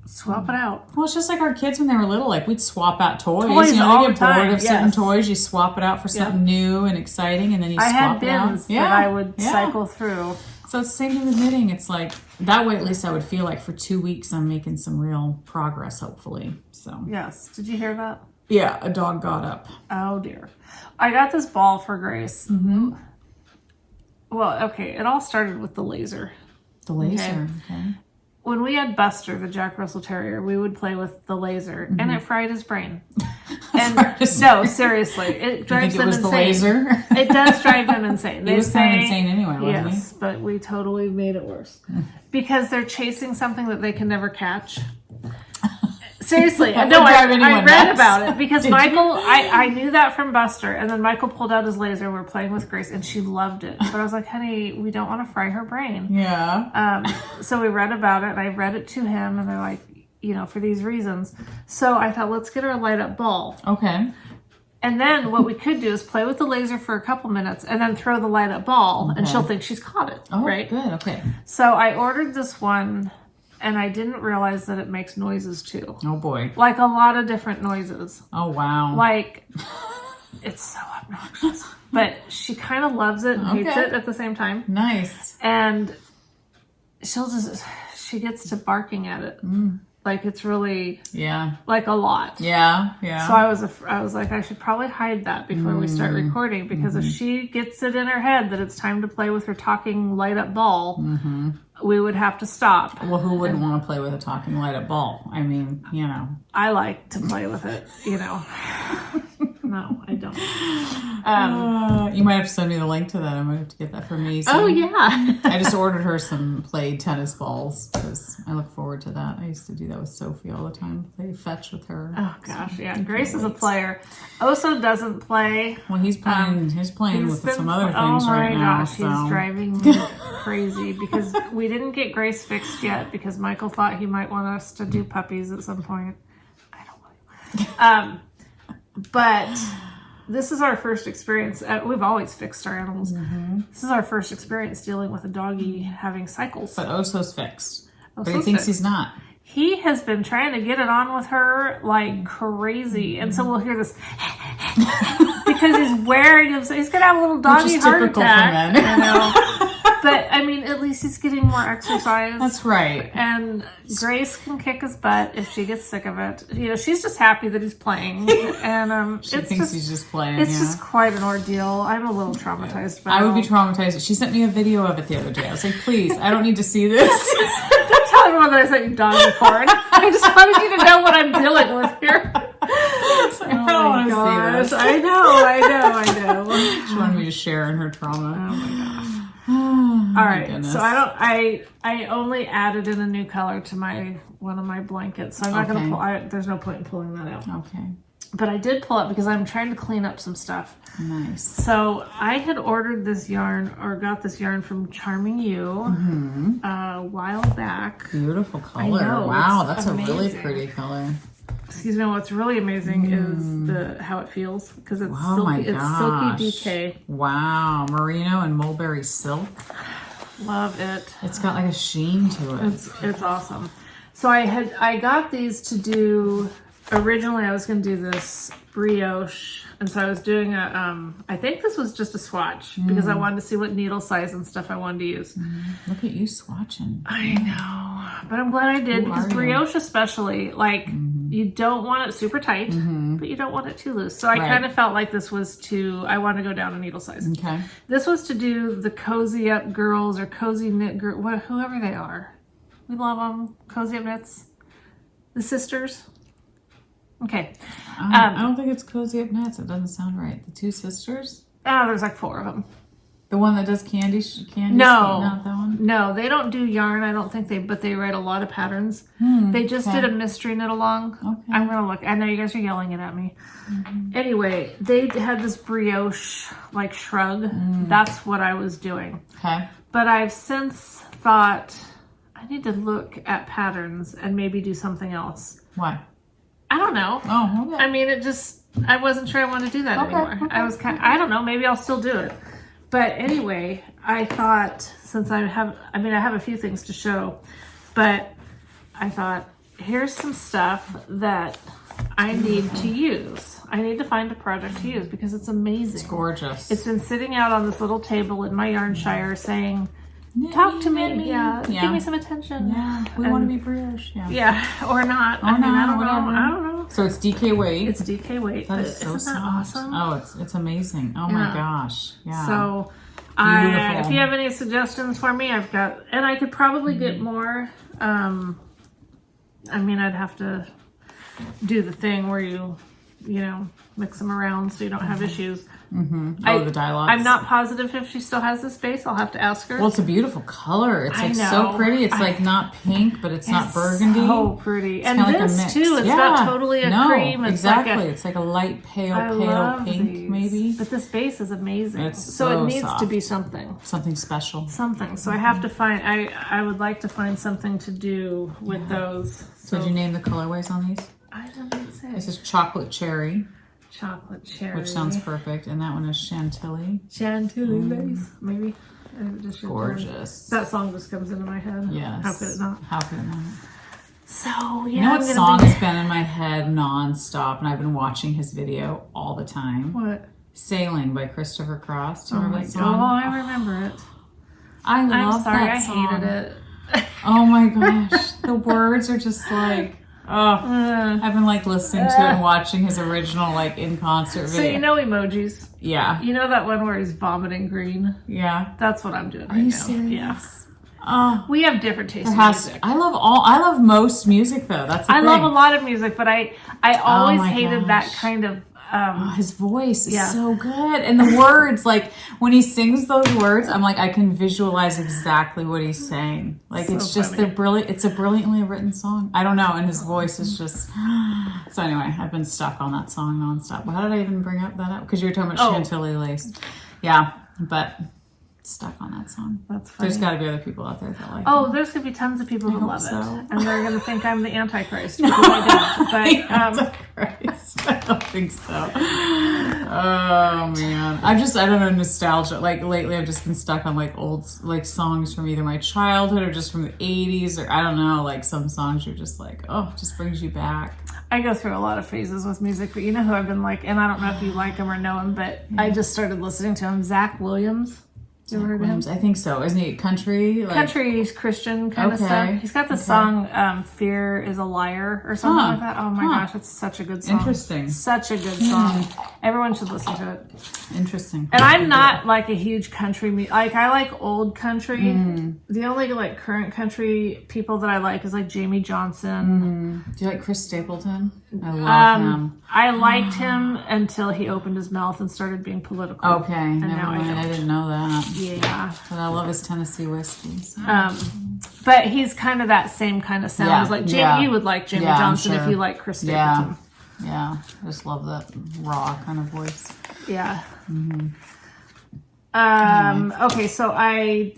swap it out. Well, it's just like our kids when they were little. Like we'd swap out toys. You know, all you get bored of certain toys, you swap it out for something new and exciting, and then you swap it out. I had bins that I would cycle through. So it's the same thing with knitting. It's like that way. At least I would feel like for 2 weeks I'm making some real progress. Hopefully. So yes. Did you hear that? Yeah, a dog got up. Oh dear. I got this ball for Grace. Mm-hmm. Well, okay. It all started with the laser. The laser. Okay. When we had Buster, the Jack Russell Terrier, we would play with the laser, and it fried his brain. And no, seriously, it drives them insane. The laser? It does drive them insane. He was kind of insane anyway, wasn't he? Yes, but we totally made it worse because they're chasing something that they can never catch. Seriously, I read about it because Michael, I knew that from Buster, and then Michael pulled out his laser. We were playing with Grace, and she loved it. But I was like, honey, we don't want to fry her brain. Yeah. So we read about it, and I read it to him, and they're like, you know, for these reasons. So I thought, let's get her a light up ball. Okay. And then what we could do is play with the laser for a couple minutes, and then throw the light up ball, and she'll think she's caught it. Oh, right? Good. Okay. So I ordered this one. And I didn't realize that it makes noises too. Oh boy. Like a lot of different noises. Oh wow. Like, it's so obnoxious. But she kind of loves it and hates it at the same time. Nice. And she gets to barking at it. Like it's really, like a lot. Yeah. So I was like, I should probably hide that before we start recording, because if she gets it in her head that it's time to play with her talking light up ball, we would have to stop. Well, who wouldn't want to play with a talking light up ball? I mean, you know. I like to play with it, you know. No, I don't. You might have to send me the link to that. I might have to get that for me. Oh, yeah. I just ordered her some play tennis balls because I look forward to that. I used to do that with Sophie all the time. Play fetch with her. Oh, gosh, yeah. Grace is a player. Oso doesn't play. Well, he's playing with some other things right now. Oh, my gosh. He's driving me crazy because we didn't get Grace fixed yet because Michael thought he might want us to do puppies at some point. I don't know. But this is our first experience. We've always fixed our animals. This is our first experience dealing with a doggy having cycles. But Oso's fixed. But he thinks he's not. He has been trying to get it on with her like crazy. And so we'll hear this because he's wearing him. So he's going to have a little doggy heart attack. For men. You know? But, I mean, at least he's getting more exercise. That's right. And Grace can kick his butt if she gets sick of it. You know, she's just happy that he's playing. And she thinks he's just playing. It's just quite an ordeal. I'm a little traumatized by it. I would be traumatized. She sent me a video of it the other day. I was like, please, I don't need to see this. Don't tell everyone that I sent you doggy porn. I just wanted you to know what I'm dealing with here. I don't want to see this. I know. She wanted me to share in her trauma. Oh my gosh. All right, goodness. so I only added in a new color to one of my blankets, so I'm not going to there's no point in pulling that out. Okay. But I did pull it because I'm trying to clean up some stuff. Nice. So I had ordered this yarn, or got this yarn from Charming You a while back. Beautiful color. I know, wow, that's amazing. a really pretty color. Excuse me. What's really amazing is how it feels, because it's silky. It's silky DK. Wow, merino and mulberry silk. Love it. It's got like a sheen to it. It's awesome. So I got these to do. Originally, I was going to do this brioche, and so I was doing I think this was just a swatch because I wanted to see what needle size and stuff I wanted to use. Look at you swatching. I know, but I'm glad I did, because brioche especially, like, you don't want it super tight, but you don't want it too loose. So I kind of felt like this was I want to go down a needle size. Okay. This was to do the Cozy Up Girls or Cozy Knit Girl, whoever they are. We love them. Cozy Up Knits. The sisters. Okay. I don't think it's Cozy Up Knits. It doesn't sound right. The two sisters? Oh, there's like 4 of them. The one that does candy? No. Not that one? No, they don't do yarn. I don't think but they write a lot of patterns. They just did a mystery knit along. Okay. I'm going to look. I know you guys are yelling it at me. Anyway, they had this brioche, like, shrug. That's what I was doing. Okay. But I've since thought I need to look at patterns and maybe do something else. Why? I don't know. Oh, okay. I mean, I wasn't sure I wanted to do that anymore. Okay. I was I don't know, maybe I'll still do it. But anyway, I thought, since I have a few things to show, but I thought, here's some stuff that I need to use. I need to find a project to use because it's amazing. It's gorgeous. It's been sitting out on this little table in my yarn shire saying, talk to me. Yeah. Give me some attention. Yeah. We want to be brioche. Yeah. Or not. I don't know. So it's DK weight. It's DK weight. That is so soft. Awesome? Oh, it's amazing. Oh my gosh. Yeah. So if you have any suggestions for me, I've got, and I could probably get more. I mean, I'd have to do the thing where you mix them around so you don't have issues. The dialogues. I'm not positive if she still has the space. I'll have to ask her. Well, it's a beautiful color. It's like so pretty. It's like not pink, but it's not burgundy. So pretty. And this like too, it's not totally a cream. It's exactly. It's like a light pale pink maybe. But this base is amazing. It's so it needs to be something. Something special. Something. So I have to find, I would like to find something to do with those. So did you name the colorways on these? I didn't say. This is chocolate cherry. Chocolate cherry. Which sounds perfect. And that one is Chantilly. Chantilly lace, maybe. Gorgeous. That song just comes into my head. Yes. How could it not? How could it not? So, yeah. You know what song has been in my head nonstop, and I've been watching his video all the time? What? Sailing by Christopher Cross. Do you remember that song? Oh, I remember it. I'm sorry, I hated it. Oh my gosh. The words are just like... I've been like listening to it and watching his original like in concert video. So you know emojis? Yeah. You know that one where he's vomiting green? Yeah. That's what I'm doing Are you serious? Yeah. We have different tastes in music. I love most music though. That's the thing. love a lot of music, but I always hated that kind of his voice is so good. And the words, like when he sings those words, I'm like, I can visualize exactly what he's saying. Like so it's just it's a brilliantly written song. I don't know, and his voice is just so anyway, I've been stuck on that song nonstop. Well, how did I even bring that up? Because you were talking about Chantilly lace. Yeah, but stuck on that song. That's funny. There's got to be other people out there that like it. There's going to be tons of people who love it. And they're going to think I'm the Antichrist. Because I don't. But, Antichrist. I don't think so. Oh, man. I don't know, nostalgia. Like, lately I've just been stuck on, like, old, like, songs from either my childhood or just from the 80s or, I don't know, like, some songs you're just like, it just brings you back. I go through a lot of phases with music, but you know who I've been like, and I don't know if you like him or know him, but I just started listening to him, Zach Williams. You ever heard of him? I think so. Isn't he country? Country, Christian kind of stuff. He's got the song Fear is a Liar or something like that. Oh my gosh, it's such a good song. Interesting. Such a good song. Everyone should listen to it. Interesting. And I'm not like a huge country like I like old country. The only like current country people that I like is like Jamie Johnson. Do you like Chris Stapleton? I love him. I liked him until he opened his mouth and started being political. Okay, and never mind. I didn't know that. Yeah. But I love his Tennessee whiskey. So. But he's kind of that same kind of sound. Yeah. Like you would like Jamie Johnson if you like Chris Stapleton. Yeah. I just love that raw kind of voice. Yeah. Okay, so I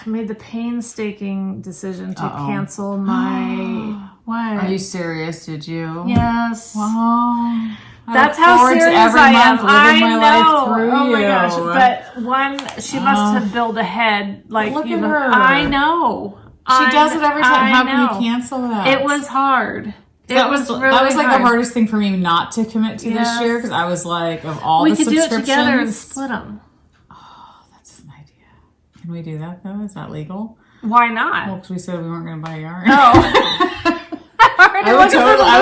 made the painstaking decision to cancel my What? Are you serious? Did you? Yes. Wow. That's how serious I am. I know. Oh my gosh! But she must have billed ahead. Like, look at her. I know. She does it every time. How can you cancel that? It was hard. That was like the hardest thing for me not to commit to this year, because I was like, of all the subscriptions, we could do it together and split them. Oh, that's an idea. Can we do that though? Is that legal? Why not? Well, because we said we weren't going to buy yarn. No. I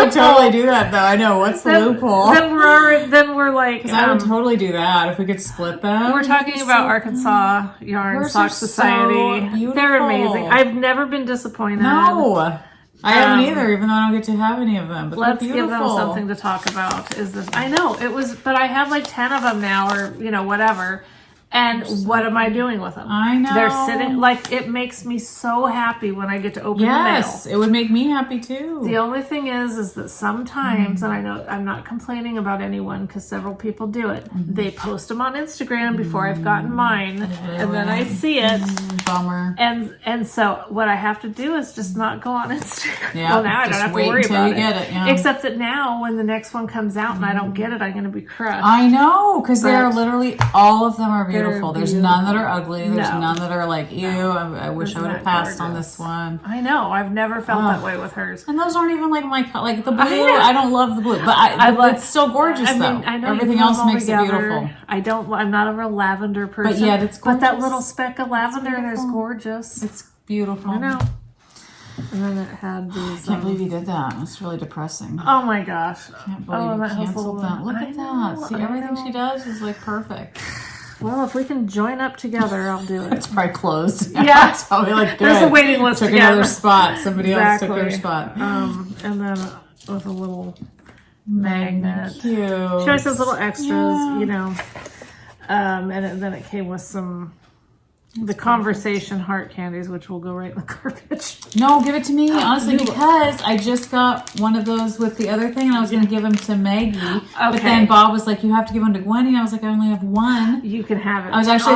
would totally do that though. I know. What's the loophole? Then we're like, I would totally do that if we could split them. We're talking about Arkansas Yarn Sock Society. So they're amazing. I've never been disappointed. No. I haven't either, even though I don't get to have any of them. But let's give them something to talk about. I know it was, but I have like 10 of them now, or whatever. And what am I doing with them? I know. They're sitting, like, it makes me so happy when I get to open the mail. Yes, it would make me happy too. The only thing is that sometimes, and I know I'm not complaining about anyone because several people do it, they post them on Instagram before I've gotten mine, and then I see it. Bummer. And so what I have to do is just not go on Instagram. Yeah, well, now I don't have to worry about it. Get it. Yeah. Except that now, when the next one comes out and I don't get it, I'm going to be crushed. I know, because they're literally, all of them are beautiful. There's none that are ugly. There's No. none that are like, ew, I wish I would have passed on this one. I know. I've never felt that way with hers. And those aren't even like like the blue. I don't love the blue, but it's still gorgeous though. I know everything else makes it beautiful. I'm not a real lavender person. But yet it's gorgeous. But that little speck of lavender there's gorgeous. It's beautiful. I know. And then it had these. I can't believe you did that. It's really depressing. Oh my gosh. Can't believe you canceled that. Look at that. See, everything she does is like perfect. Well, if we can join up together, I'll do it. It's probably closed. Yeah. It's probably like good. There's a waiting list. Took another spot. Somebody else took their spot. And then with a little magnet. Cute. She always has little extras, and then it came with the conversation heart candies, which will go right in the garbage. No, give it to me, honestly, because I just got one of those with the other thing, and I was going to give them to Maggie. Okay. But then Bob was like, "You have to give them to Gwenny." I was like, "I only have one." You can have it. I was actually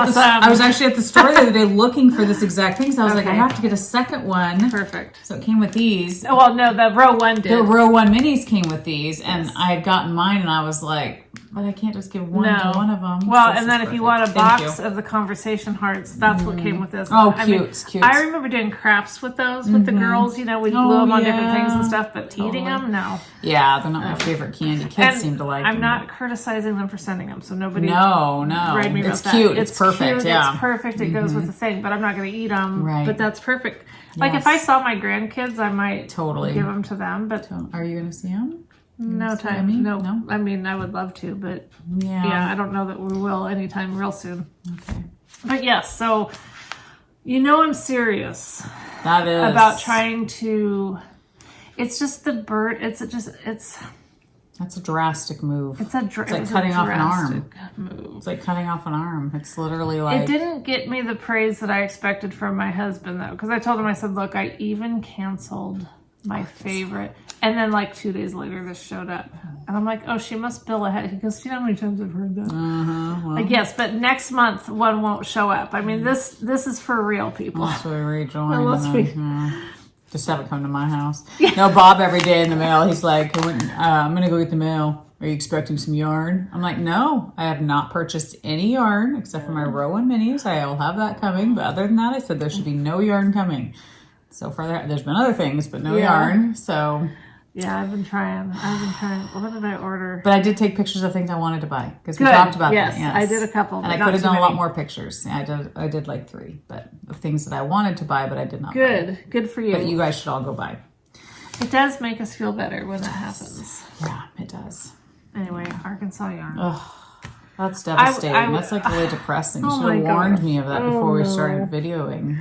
at the store the other day looking for this exact thing, so I was like, "I have to get a second one." Perfect. So it came with these. Well, no, the row one did. The row one minis came with these, and I had gotten mine, and I was like, "But I can't just give one to one of them." Well, and then if you want a box of the conversation hearts, that's what came with this. Oh, cute, cute. I remember doing crafts with those with the girls. We glue them on different things and stuff, but eating them, no. Yeah, they're not my favorite candy. Kids seem to like them. I'm not criticizing them for sending them, so nobody. No. Write me it's about cute. That. It's perfect. Cute, yeah, it's perfect. It goes with the thing, but I'm not going to eat them. Right. But that's perfect. Like if I saw my grandkids, I might give them to them. But are you going to see them? No time. No. I mean, I would love to, but yeah, I don't know that we will anytime real soon. Okay. But yes, so I'm serious. That is about trying to. It's just the bird. That's a drastic move. It's like cutting off an arm. Move. It's like cutting off an arm. It's literally like. It didn't get me the praise that I expected from my husband though, because I told him, I said, "Look, I even canceled my favorite." And then like 2 days later, this showed up. And I'm like, "Oh, she must bill ahead." He goes, "Do you know how many times I've heard that?" Well. Like, yes, but next month one won't show up. I mean, this is for real people. Let's rejoin. Just have it come to my house. No, Bob every day in the mail, he's like, "I'm going to go get the mail. Are you expecting some yarn?" I'm like, "No, I have not purchased any yarn except for my row one minis. I'll have that coming. But other than that, I said there should be no yarn coming." So far, there's been other things, but no yarn. So... Yeah, I've been trying. What did I order? But I did take pictures of things I wanted to buy because we talked about that. Yes, I did a couple, and I could have done a lot more pictures. Yeah, I did like 3, but of things that I wanted to buy, but I did not. Good for you. But you guys should all go buy. It does make us feel better when that happens. Yeah, it does. Anyway, Arkansas yarn. Ugh, that's devastating. That's like really depressing. You should have warned me of that before we started videoing.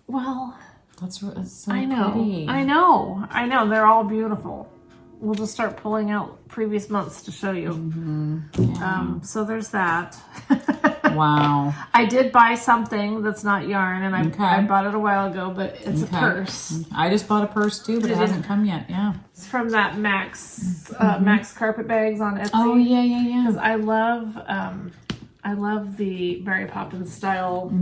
Well. That's so I know. pretty. I know. They're all beautiful. We'll just start pulling out previous months to show you. Yeah. So there's that. Wow. I did buy something that's not yarn, and I bought it a while ago, but it's a purse. I just bought a purse too, but it hasn't come yet. Yeah. It's from that Max carpet bags on Etsy. Oh yeah. Because I love the Mary Poppins style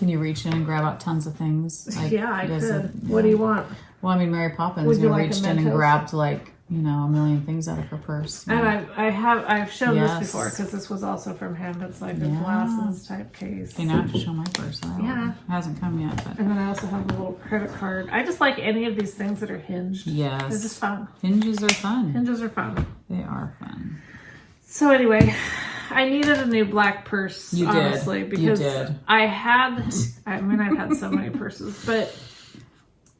Can you reach in and grab out tons of things? Like, yeah, I could. What do you want? Well, I mean, Mary Poppins reached in and grabbed like, a million things out of her purse. And I've shown this before because this was also from him. It's like a glasses type case. Okay, now I have to show my purse. It hasn't come yet. But. And then I also have a little credit card. I just like any of these things that are hinged. Yes. They're just fun. Hinges are fun. Hinges are fun. They are fun. So anyway, I needed a new black purse, honestly, because I've had so many purses, but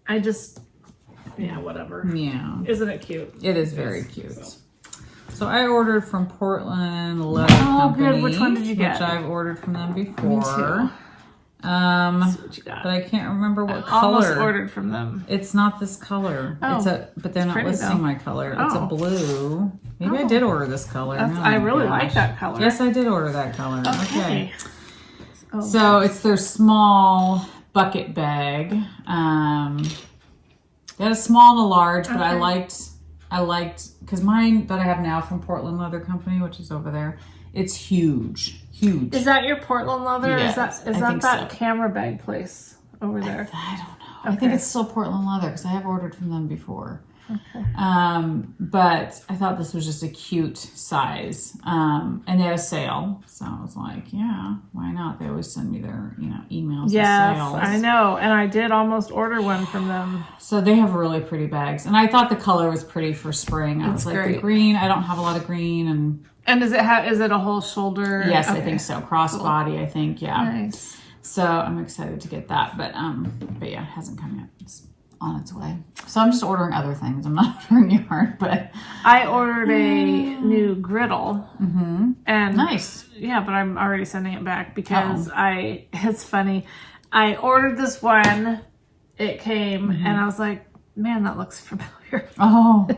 I just, whatever. Yeah. Isn't it cute? It is very cute. So I ordered from Portland Leather Company. Oh, good. Which one did you get? Which I've ordered from them before. Me too. What you got? But I can't remember what I color. Almost ordered from them. It's not this color. Oh, but they're not listing my color. It's a blue. Maybe I did order this color. I really like that color. Yes, I did order that color. Okay. Oh, so it's their small bucket bag. They had a small and a large, but I liked because mine that I have now from Portland Leather Company, which is over there, it's huge. Huge. Is that your Portland Leather? Yes, is that camera bag place over there? I don't know. Okay. I think it's still Portland Leather because I have ordered from them before. Okay. But I thought this was just a cute size. And they had a sale. So I was like, yeah, why not? They always send me their, emails with sales. I know. And I did almost order one from them. So they have really pretty bags. And I thought the color was pretty for spring. I was like, the green, I don't have a lot of green. And is it a whole shoulder? Yes, okay. I think so. Crossbody, I think, yeah. Nice. So I'm excited to get that. But yeah, it hasn't come yet. It's on its way. So I'm just ordering other things. I'm not ordering yarn, but I ordered a new griddle. Mm-hmm. And nice. Yeah, but I'm already sending it back because it's funny. I ordered this one, it came, and I was like, man, that looks familiar. Oh.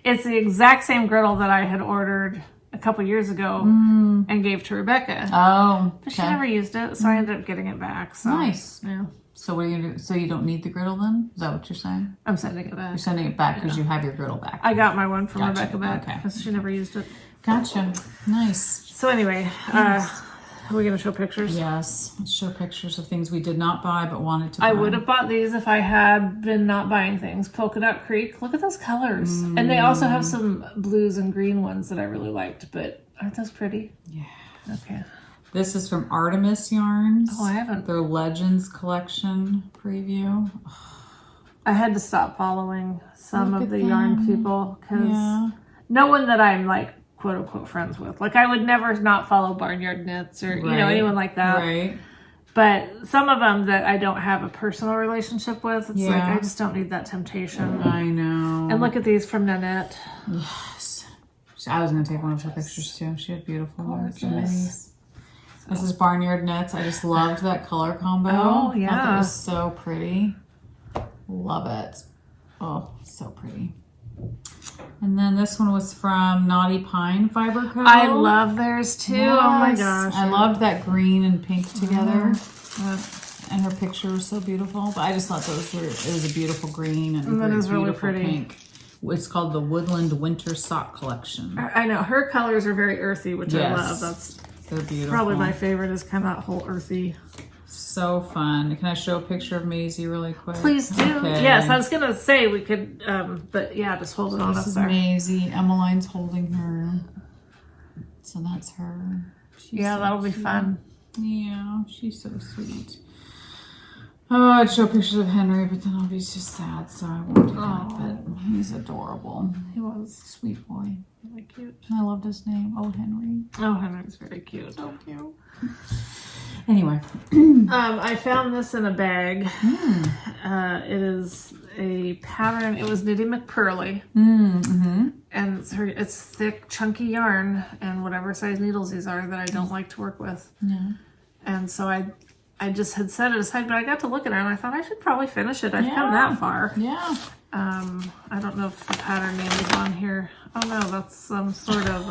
It's the exact same griddle that I had ordered a couple years ago and gave to Rebecca. Oh. But she never used it, so I ended up getting it back. So, nice. Yeah. So what are you gonna do? So you don't need the griddle then? Is that what you're saying? I'm sending it back. You're sending it back because you have your griddle back. I got my one from Rebecca back because she never used it. Gotcha. Nice. So anyway, are we going to show pictures? Yes. Let's show pictures of things we did not buy but wanted to buy. I would have bought these if I had been not buying things. Polka Dot Creek. Look at those colors. And they also have some blues and green ones that I really liked. But aren't those pretty? Yeah. Okay. This is from Artemis Yarns. Oh, I haven't. Their Legends collection preview. I had to stop following some of the yarn people because no one that I'm like quote unquote friends with. Like I would never not follow Barnyard Knits or anyone like that. Right. But some of them that I don't have a personal relationship with, it's like I just don't need that temptation. I know. And look at these from Nanette. Yes. I was going to take one of her pictures too. She had beautiful ones. This is Barnyard Knits. I just loved that color combo. Oh, yeah. I thought it was so pretty. Love it. Oh, so pretty. And then this one was from Knotty Pine Fiber Co. I love theirs too. Yes. Oh my gosh. I loved that green and pink together. And her picture was so beautiful. But I just thought it was a beautiful green and that is really pretty. Pink. It's called the Woodland Winter Sock Collection. I know. Her colors are very earthy, which I love. They're beautiful. Probably my favorite is kind of that whole earthy. So fun. Can I show a picture of Maisie really quick? Please do. Okay. Yes, I was going to say we could, but yeah, just hold it on up there. This is Maisie. Emmeline's holding her. So that's her. That'll be fun. Yeah, she's so sweet. Oh, I'd show pictures of Henry, but then I'll be just sad, so I won't do that. But he's adorable. He was. Sweet boy. Really cute. I loved his name. Oh, Henry. Oh, Henry's very cute. So cute. Anyway. I found this in a bag. It is a pattern. It was Knitty McPurley. And it's thick, chunky yarn and whatever size needles these are that I don't like to work with. Yeah. And so I just had set it aside, but I got to look at it and I thought I should probably finish it. I've come that far. Yeah. I don't know if the pattern name is on here. Oh no, that's some sort of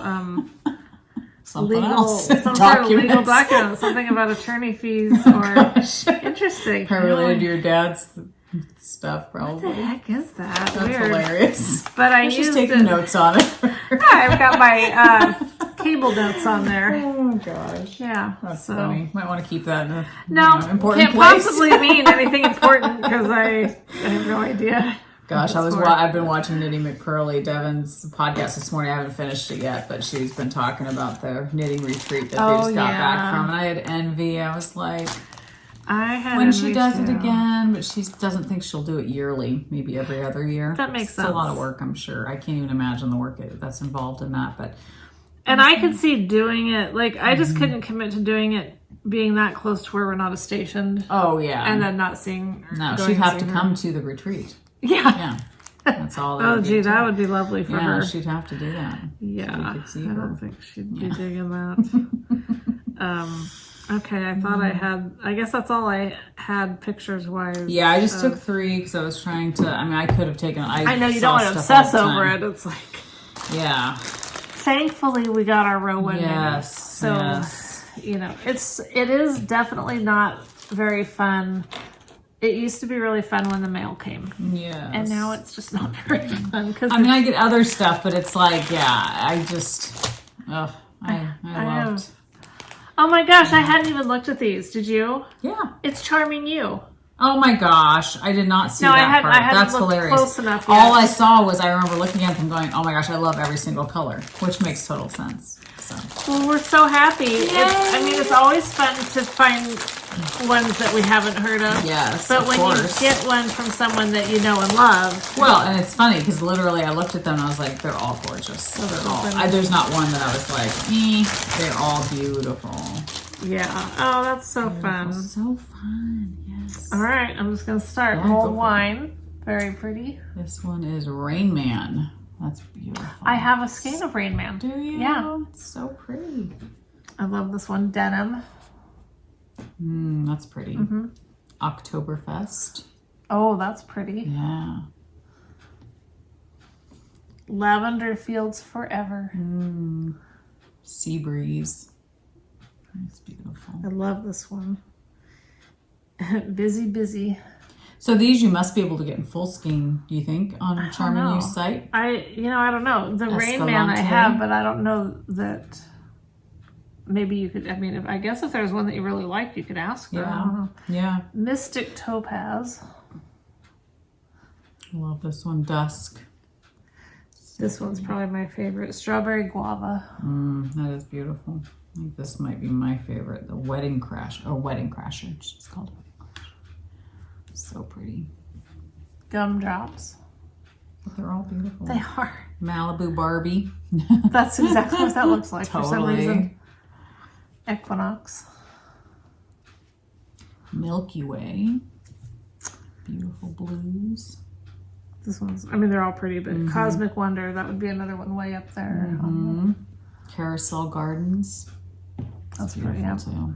legal document, something about attorney fees or interesting. Related to your dad's stuff, probably. What the heck is that? That's weird. Hilarious. But I used taking notes on it. I've got my cable notes on there. Oh Oh gosh. Yeah. That's funny. Might want to keep that in a can't important place. possibly mean anything important because I have no idea. Gosh, I've been watching Knitting McCurley, Devin's podcast this morning. I haven't finished it yet, but she's been talking about the knitting retreat that they just got back from. And I had envy. I was like, when she does it again, but she doesn't think she'll do it yearly, maybe every other year. That makes sense. It's a lot of work, I'm sure. I can't even imagine the work that's involved in that. But I could see doing it. Like, I just couldn't commit to doing it being that close to where Renata's stationed. Oh, yeah. And then not seeing her. No, she'd have to come to the retreat. Yeah. That's all. Oh, gee, that would be lovely for her. Yeah, she'd have to do that. Yeah. So we could see I her. don't think she'd be digging that. Okay, I thought I guess that's all I had pictures wise. Yeah, I just took 3 because I was trying to, I could have taken, I know you don't want to obsess over it. It's like. Yeah. Thankfully, we got our row 1 minutes. So, it is definitely not very fun. It used to be really fun when the mail came. Yes. And now it's just not very fun. Cause I get other stuff, but it's like, I just, I loved. Oh my gosh, I hadn't even looked at these. Did you? Yeah. It's Charming You. Oh my gosh, I did not see that part. I hadn't That's looked hilarious. Close enough yet. All I saw was I remember looking at them going, oh my gosh, I love every single color, which makes total sense. So. Well, we're so happy. It's always fun to find ones that we haven't heard of. Yes, but when you get one from someone that you know and love. Well, and it's funny because literally I looked at them and I was like, they're all gorgeous. There's not one that I was like, they're all beautiful. Yeah. Oh, that's so fun. So fun. Yes. All right, I'm just gonna start. Mulled Wine. Very pretty. This one is Rain Man. That's beautiful. I have a skein of Rain Man. Do you? Yeah. It's so pretty. I love this one. Denim. That's pretty. Oktoberfest. Oh, that's pretty. Yeah. Lavender Fields Forever. Sea Breeze. That's beautiful. I love this one. Busy. So these you must be able to get in full skein, do you think, on Charming You's site? I don't know. The Rain Man I have, but I don't know that. Maybe you could. I guess if there's one that you really like, you could ask her. Yeah. Yeah. Mystic Topaz. I love this one. Dusk. This one's probably my favorite. Strawberry Guava. That is beautiful. I think this might be my favorite. The Wedding Crasher. It's called Wedding Crasher. So pretty. Gumdrops. But they're all beautiful. They are. Malibu Barbie. That's exactly what that looks like Totally. for some reason. Equinox. Milky Way. Beautiful blues. This one's, they're all pretty, but Cosmic Wonder, that would be another one way up there. Carousel Gardens. That's pretty, yeah. Too.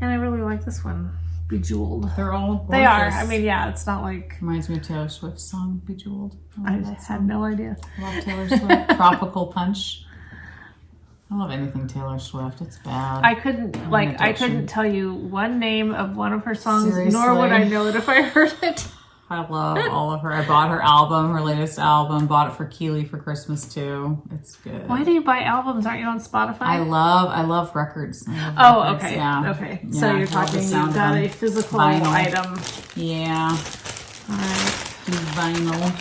And I really like this one, Bejeweled. They're all gorgeous. They are. It's not like... Reminds me of Taylor Swift's song, Bejeweled. I had no idea. I love Taylor Swift. Tropical Punch. I love anything Taylor Swift. It's bad. I couldn't tell you one name of one of her songs, Seriously? nor would I know it if I heard it. I love all of her. I bought her album, her latest album. Bought it for Keely for Christmas too. It's good. Why do you buy albums? Aren't you on Spotify? I love records. Records. Okay. Yeah. Okay. Yeah, So you're talking, you got a physical vinyl item. Yeah. All right. Vinyl.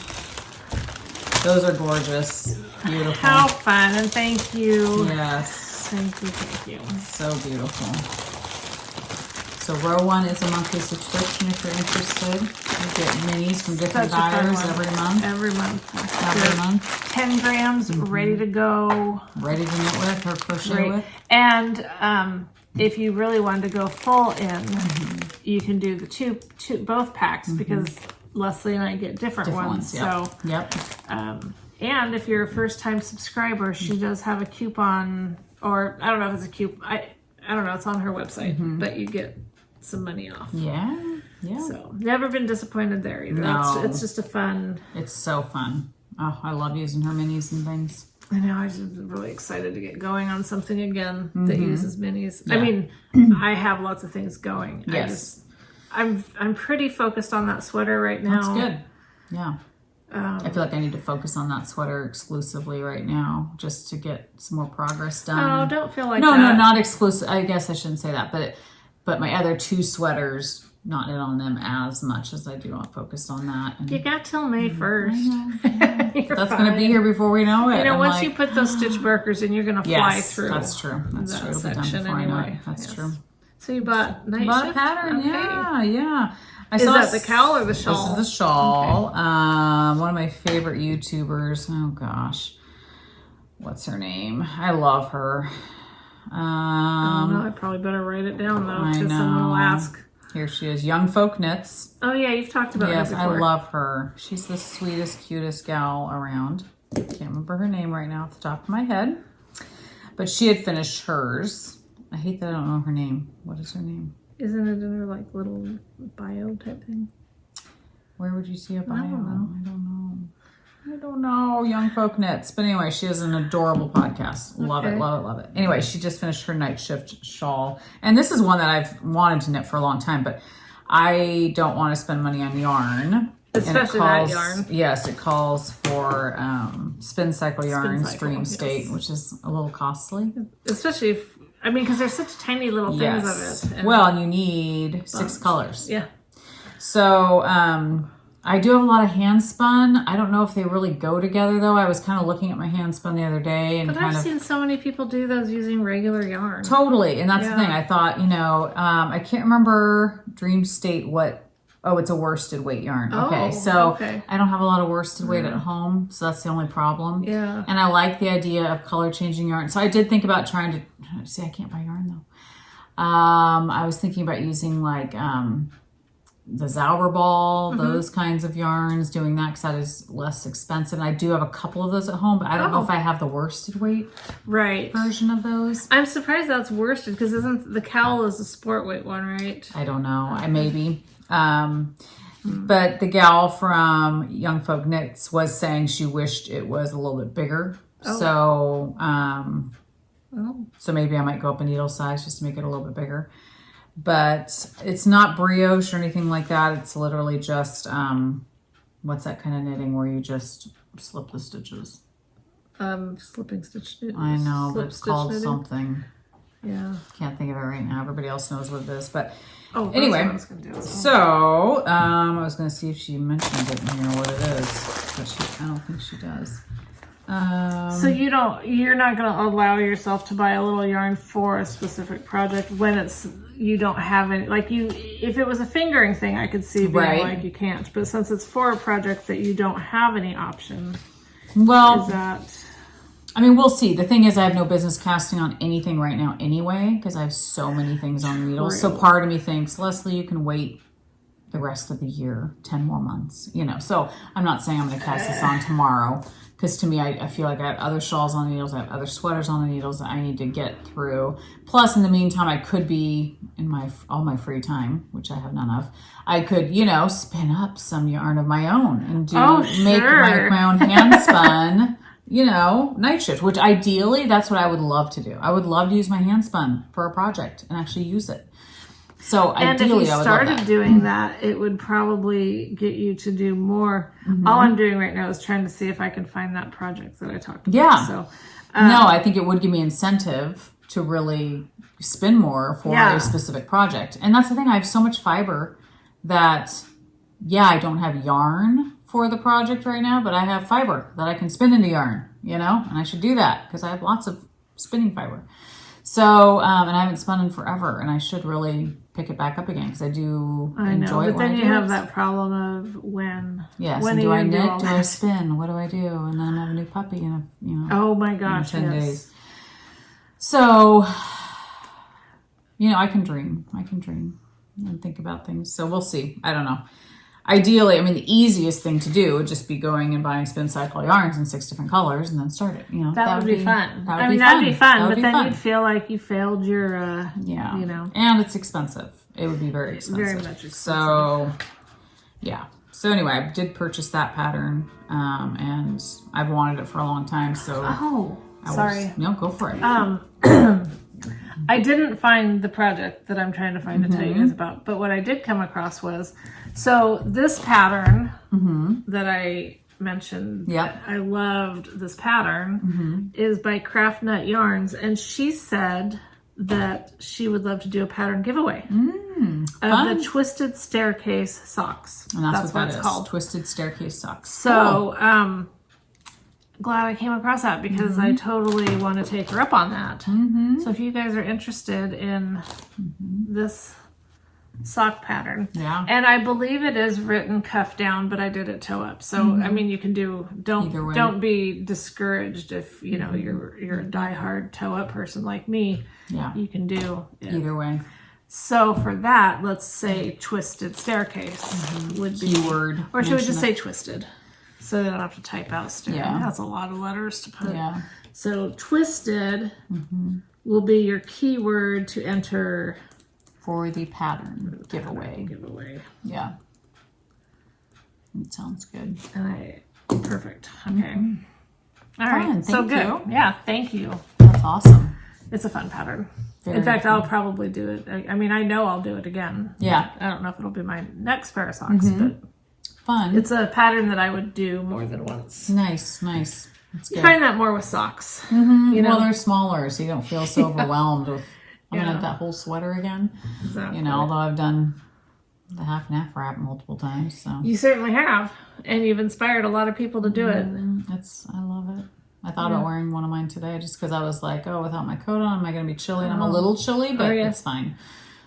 Those are gorgeous. Beautiful. How fun, and thank you. Yes. Thank you. So beautiful. So row 1 is a monthly subscription if you're interested. You get minis from different buyers every month. Every month. Every month. 10 grams, ready to go. Ready to knit with or crochet with. And if you really wanted to go full in, you can do the both packs because Leslie and I get different ones. Yep. So, yep. And if you're a first-time subscriber, she does have a coupon, or I don't know if it's a coupon. I don't know. It's on her website, but you get some money off. Yeah. Yeah. So never been disappointed there either. No. It's just a fun. It's so fun. Oh, I love using her minis and things. I know. I'm just really excited to get going on something again that uses minis. Yeah. I have lots of things going. Yes. I'm pretty focused on that sweater right now. That's good. Yeah. I feel like I need to focus on that sweater exclusively right now just to get some more progress done. Oh, don't feel like that. No, not exclusive. I guess I shouldn't say that, but my other 2 sweaters, not in on them as much as I do. I'll focus on that. And you got till May 1st. That's going to be here before we know it. You know, once you put those stitch markers in, you're going to fly through. That's true. That's true. It'll be done before I know it. That's true. So you bought night shift? A pattern, okay. yeah. Is that the cowl or the shawl? This is the shawl. Okay. One of my favorite YouTubers. Oh gosh, what's her name? I love her. I probably better write it down though, because someone will ask. Here she is, Young Folk Knits. Oh yeah, you've talked about her before. I love her. She's the sweetest, cutest gal around. Can't remember her name right now off the top of my head, but she had finished hers. I hate that I don't know her name. What is her name? Isn't it in her like little bio type thing? Where would you see a bio? I don't know. Young Folk Knits. But anyway, she has an adorable podcast. Love it. Anyway, she just finished her night shift shawl. And this is one that I've wanted to knit for a long time, but I don't want to spend money on yarn. Especially that yarn. Yes, it calls for Spin Cycle yarn, Stream State, which is a little costly. Especially if, because there's such tiny little things of it. And you need 6 colors. Yeah. So, I do have a lot of hand spun. I don't know if they really go together though. I was kind of looking at my hand spun the other day and I've seen so many people do those using regular yarn. Totally. And that's the thing. I thought, I can't remember Dream State it's a worsted weight yarn. Okay. So I don't have a lot of worsted weight at home. So that's the only problem. Yeah. And I like the idea of color changing yarn. So I did think about trying to see, I can't buy yarn though. I was thinking about using like, the Zauberball, those kinds of yarns, doing that because that is less expensive. And I do have a couple of those at home, but I don't know if I have the worsted weight version of those. I'm surprised that's worsted because isn't the cowl is a sport weight one, right? I don't know. I maybe. But the gal from Young Folk Knits was saying she wished it was a little bit bigger. So, so maybe I might go up a needle size just to make it a little bit bigger. But it's not brioche or anything like that. It's literally just, what's that kind of knitting where you just slip the stitches? Slipping stitch knitting. I know, but it's called something. Yeah. Can't think of it right now. Everybody else knows what it is. But anyway, I was going to see if she mentioned it in here, what it is. But I don't think she does. So you're not going to allow yourself to buy a little yarn for a specific project when you don't have any, if it was a fingering thing, I could see being like you can't, but since it's for a project that you don't have any option, we'll see. The thing is I have no business casting on anything right now anyway, because I have so many things on needles. So part of me thinks, Leslie, you can wait the rest of the year, 10 more months, so I'm not saying I'm going to cast this on tomorrow. Because to me, I feel like I have other shawls on the needles. I have other sweaters on the needles that I need to get through. Plus, in the meantime, I could be, in all my free time, which I have none of, I could, spin up some yarn of my own and make my own hand spun, night shift. Which ideally, that's what I would love to do. I would love to use my hand spun for a project and actually use it. So ideally, if you started doing that, it would probably get you to do more. All I'm doing right now is trying to see if I can find that project that I talked about. Yeah. So, I think it would give me incentive to really spin more for a specific project. And that's the thing. I have so much fiber that, I don't have yarn for the project right now, but I have fiber that I can spin into yarn, and I should do that because I have lots of spinning fiber. So, and I haven't spun in forever, and I should really pick it back up again because I do enjoy it. But then you have that problem of when. Yes, when do I knit? Do I spin? What do I do? And then I have a new puppy in oh my gosh, 10 days. So, I can dream. And think about things. So we'll see. I don't know. Ideally, the easiest thing to do would just be going and buying Spin Cycle yarns in 6 different colors and then start it. That would be fun. That'd be fun. But then you'd feel like you failed your, And it's expensive. It would be very expensive. Very much expensive. So, So anyway, I did purchase that pattern, and I've wanted it for a long time. So. No, go for it. I didn't find the project that I'm trying to find to tell you guys about, but what I did come across was, so this pattern that I mentioned, Yep. I loved this pattern, is by Craft Nut Yarns. And she said that she would love to do a pattern giveaway of the Twisted Staircase socks. And that's what it's that is. called. Twisted Staircase socks. So, glad I came across that because I totally want to take her up on that. So if you guys are interested in this sock pattern, and I believe it is written cuff down, but I did it toe up. So I mean, you can do don't be discouraged if you know you're a diehard toe up person like me. Yeah, you can do it. Either way. So for that, let's say Twisted Staircase would be keyword, or should we just say twisted? So they don't have to type out stair. Yeah. That's a lot of letters to put. Yeah. So twisted will be your keyword to enter for the pattern giveaway. Yeah. That sounds good. Perfect. Okay. All right. So good. You. Yeah. Thank you. That's awesome. It's a fun pattern. Very In fact, fun. I'll probably do it. I mean, I know I'll do it again. Yeah. I don't know if it'll be my next pair of socks, but fun. it's a pattern that I would do more than once. Nice. That's good. You find that more with socks. You know? Well, they're smaller, so you don't feel so overwhelmed with, I'm going to have that whole sweater again. Exactly. You know, although I've done the half and half wrap multiple times, so. You certainly have. And you've inspired a lot of people to do it. I love it. I thought about wearing one of mine today just because I was like, oh, without my coat on, am I going to be chilly? And I'm a little chilly, but it's fine.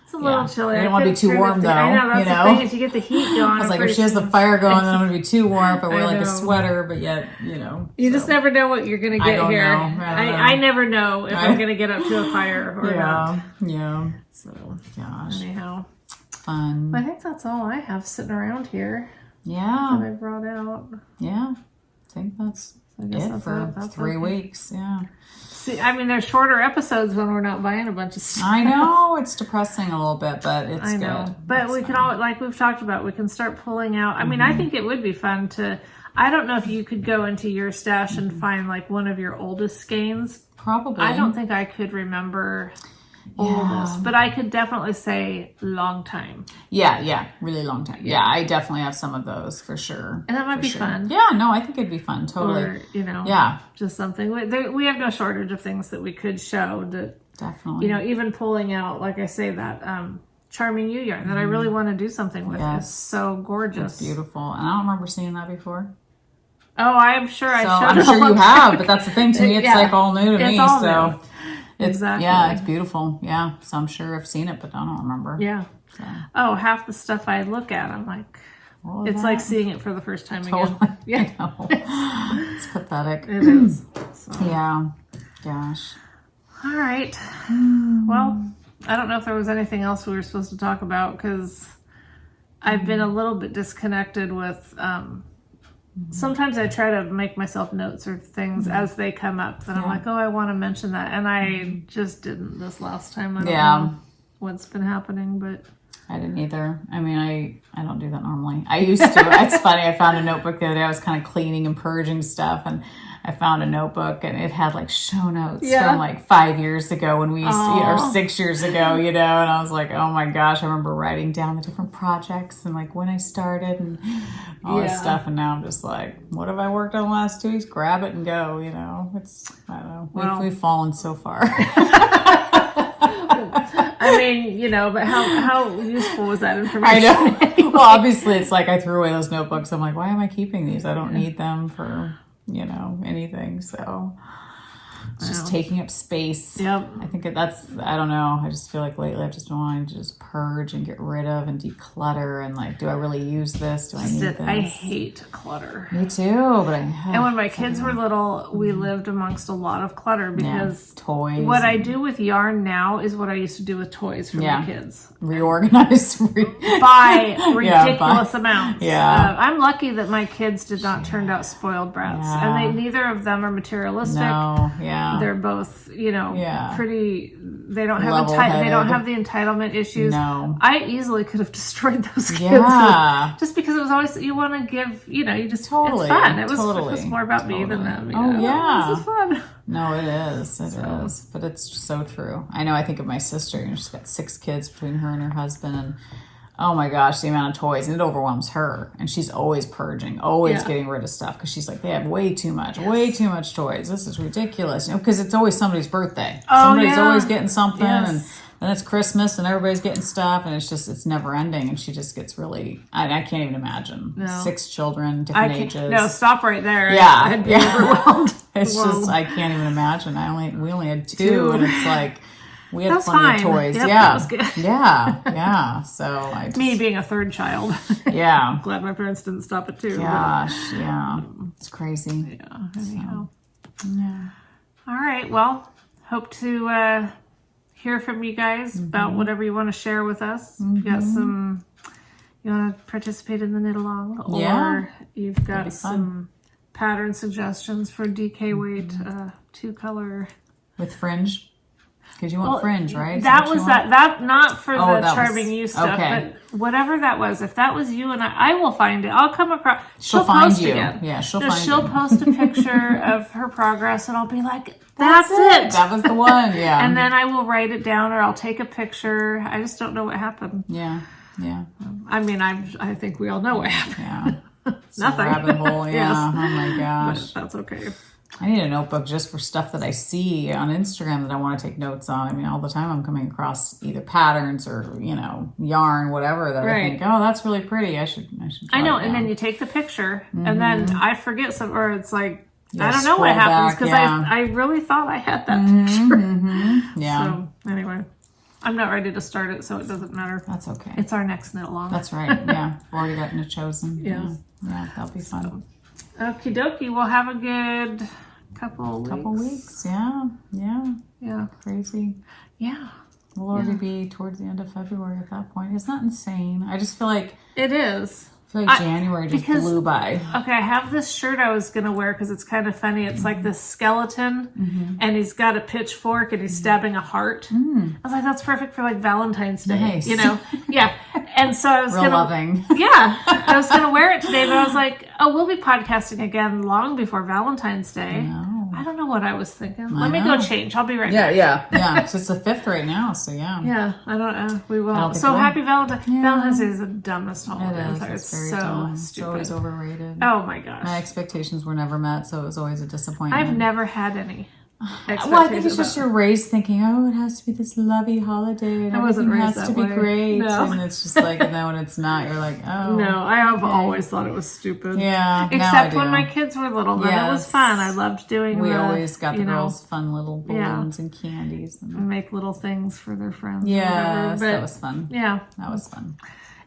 It's a little chilly. I don't want to be too warm, though. I know, that's the thing is you get the heat going. I was like, if she has the fire going, then I'm going to be too warm if I wear like a sweater, but yet, you know. You just never know what you're going to get here. I I never know if I'm going to get up to a fire or not. Yeah. So, gosh. Anyhow. Fun. I think that's all I have sitting around here. Yeah. That I brought out. Yeah. I think that's it for 3 weeks. Yeah. See, I mean, there's shorter episodes when we're not buying a bunch of stuff. I know it's depressing a little bit, but it's good. But we can all, like we've talked about, we can start pulling out. I mean, I think it would be fun to. I don't know if you could go into your stash and find like one of your oldest skeins. Probably. I don't think I could remember oldest, but I could definitely say long time. Yeah, really long time. Yeah, I definitely have some of those for sure. And that might be fun. Yeah, no, I think it'd be fun. Totally. Or, you know, just something. We have no shortage of things that we could show. Definitely. You know, even pulling out, like I say, that Charming You yarn that I really want to do something with. It's so gorgeous. It's beautiful. And I don't remember seeing that before. Oh, I'm sure I should. I'm sure you have, but that's the thing. To me, it's like all new to me. All so. New. Exactly. Yeah, it's beautiful. Yeah, so I'm sure I've seen it, but I don't remember. Yeah. So. Oh, half the stuff I look at, I'm like, it's like seeing it for the first time again. Yeah, I know. It's pathetic. It is. So. Yeah. Gosh. All right. Well, I don't know if there was anything else we were supposed to talk about because I've been a little bit disconnected with. Sometimes I try to make myself notes or things as they come up. And I'm like, oh, I want to mention that. And I just didn't this last time. I don't know what's been happening, but... I didn't either. I mean, I don't do that normally. I used to. It's funny. I found a notebook the other day. I was kind of cleaning and purging stuff. And I found a notebook and it had like show notes from like 5 years ago when we used to, or 6 years ago, you know, and I was like, oh my gosh, I remember writing down the different projects and like when I started and all this stuff. And now I'm just like, what have I worked on the last 2 weeks? Grab it and go, you know, I don't know. We've fallen so far. I mean, you know, but how useful was that information? I know. Well, obviously it's like I threw away those notebooks. I'm like, why am I keeping these? I don't need them for, you know, anything. So it's just taking up space. Yep. I think that's, I don't know. I just feel like lately I've just been wanting to just purge and get rid of and declutter and like, do I really use this? Do I need this? I hate clutter. Me too, but and when my kids were little, we lived amongst a lot of clutter because toys. What I do with yarn now is what I used to do with toys for my kids. Reorganize. Buy ridiculous amounts. Yeah. I'm lucky that my kids did not turn out spoiled brats. And neither of them are materialistic. No, They're both, you know, pretty. They don't have Level-headed. they don't have the entitlement issues. No, I easily could have destroyed those kids. Just because it was always you want to give, you know, you just it's fun. It was more about me than them. You know? This is fun. No, it is. It is. But it's so true. I know. I think of my sister. You know, she's got 6 kids between her and her husband, Oh my gosh, the amount of toys, and it overwhelms her. And she's always purging, always getting rid of stuff because she's like, they have way too much toys. This is ridiculous. Because it's always somebody's birthday. Somebody's always getting something, and then it's Christmas, and everybody's getting stuff, and it's never ending. And she just gets really, I can't even imagine. No. 6 children, different ages. No, stop right there. Yeah, I'd be overwhelmed. It's just, I can't even imagine. We only had 2, and it's like. We had plenty of toys. Yep, that was good. Yeah. So me being a third child. Yeah. I'm glad my parents didn't stop at 2. Gosh, yeah. It's crazy. Yeah. Anyhow. So, yeah. All right. Well, hope to hear from you guys about whatever you want to share with us. You got some, you want to participate in the knit along, or you've got some pattern suggestions for DK weight 2-color with fringe. Because you want fringe, right? That was that not for the Charming You stuff, but whatever that was. If that was you and I will find it. I'll come across. She'll find post you. Again. Yeah, she'll post a picture of her progress, and I'll be like, "That's it. That was the one." Yeah. And then I will write it down, or I'll take a picture. I just don't know what happened. Yeah. I mean, I think we all know what happened. Yeah. Nothing. Rabbit hole. Yeah. Yes. Oh my gosh. But that's okay. I need a notebook just for stuff that I see on Instagram that I want to take notes on. I mean, all the time I'm coming across either patterns or, yarn, whatever, that I think, oh, that's really pretty. I should I know. And then you take the picture and then I forget or it's like, I don't know what happens because I really thought I had that picture. Yeah. So anyway, I'm not ready to start it, so it doesn't matter. That's okay. It's our next knit along. That's right. Yeah. We've already gotten it chosen. Yeah. Yeah, that'll be fun. Okie dokie. We'll have a good couple weeks. Yeah. Crazy. Yeah. We'll already be towards the end of February at that point. It's not insane. I just feel like it is. I feel like January just blew by. Okay, I have this shirt I was going to wear because it's kind of funny. It's like this skeleton, and he's got a pitchfork, and he's stabbing a heart. I was like, that's perfect for like Valentine's Day. Nice. Yeah. And so I was loving. Yeah. I was going to wear it today, but I was like, oh, we'll be podcasting again long before Valentine's Day. I don't know what I was thinking. Let me go change. I'll be right back. Yeah. So it's the 5th right now, so yeah. Yeah, I don't know. We will. So happy Valentine's. Valentine's Day is the dumbest holiday. It's very so dumb. stupid. It's always overrated. Oh my gosh. My expectations were never met, so it was always a disappointment. I've never had any. Well, I think it's just you're raised thinking, oh, it has to be this lovey holiday and everything has to be great. No. And it's just like, and then when it's not, you're like, oh. No, I have always thought it was stupid. Yeah. Except when my kids were little, then it was fun. I loved doing We always got the girls fun little balloons and candies. And make little things for their friends. Yeah, that was fun. Yeah. That was fun.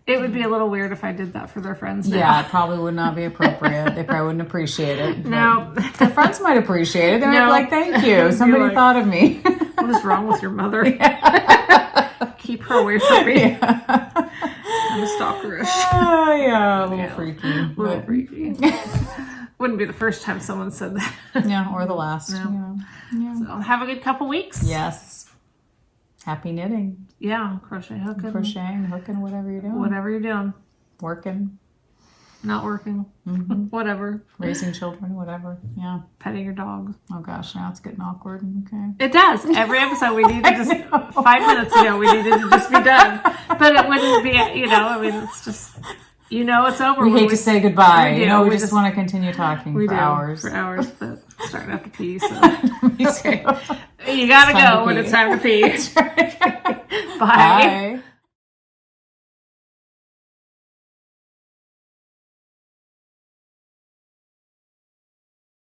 It would be a little weird if I did that for their friends now. Yeah, it probably would not be appropriate. They probably wouldn't appreciate it. No. Their friends might appreciate it. They might be like, thank you. Somebody thought of me. What is wrong with your mother? Keep her away from me. I'm stalkerish. Oh, yeah, a little freaky. A little freaky. Wouldn't be the first time someone said that. Yeah, or the last. No. Yeah. So have a good couple weeks. Yes. Happy knitting. Yeah, crocheting, hooking, whatever you're doing. Whatever you're doing. Working. Not working. Whatever. Raising children, whatever. Yeah. Petting your dog. Oh gosh, now it's getting awkward. Okay. It does. Every episode we need to just 5 minutes ago we needed to just be done. But it wouldn't be, it's just it's over. We hate to say goodbye. We just want to continue talking for hours. For hours, but I'm starting to have to pee, so okay. You gotta go when it's time to pee. Bye.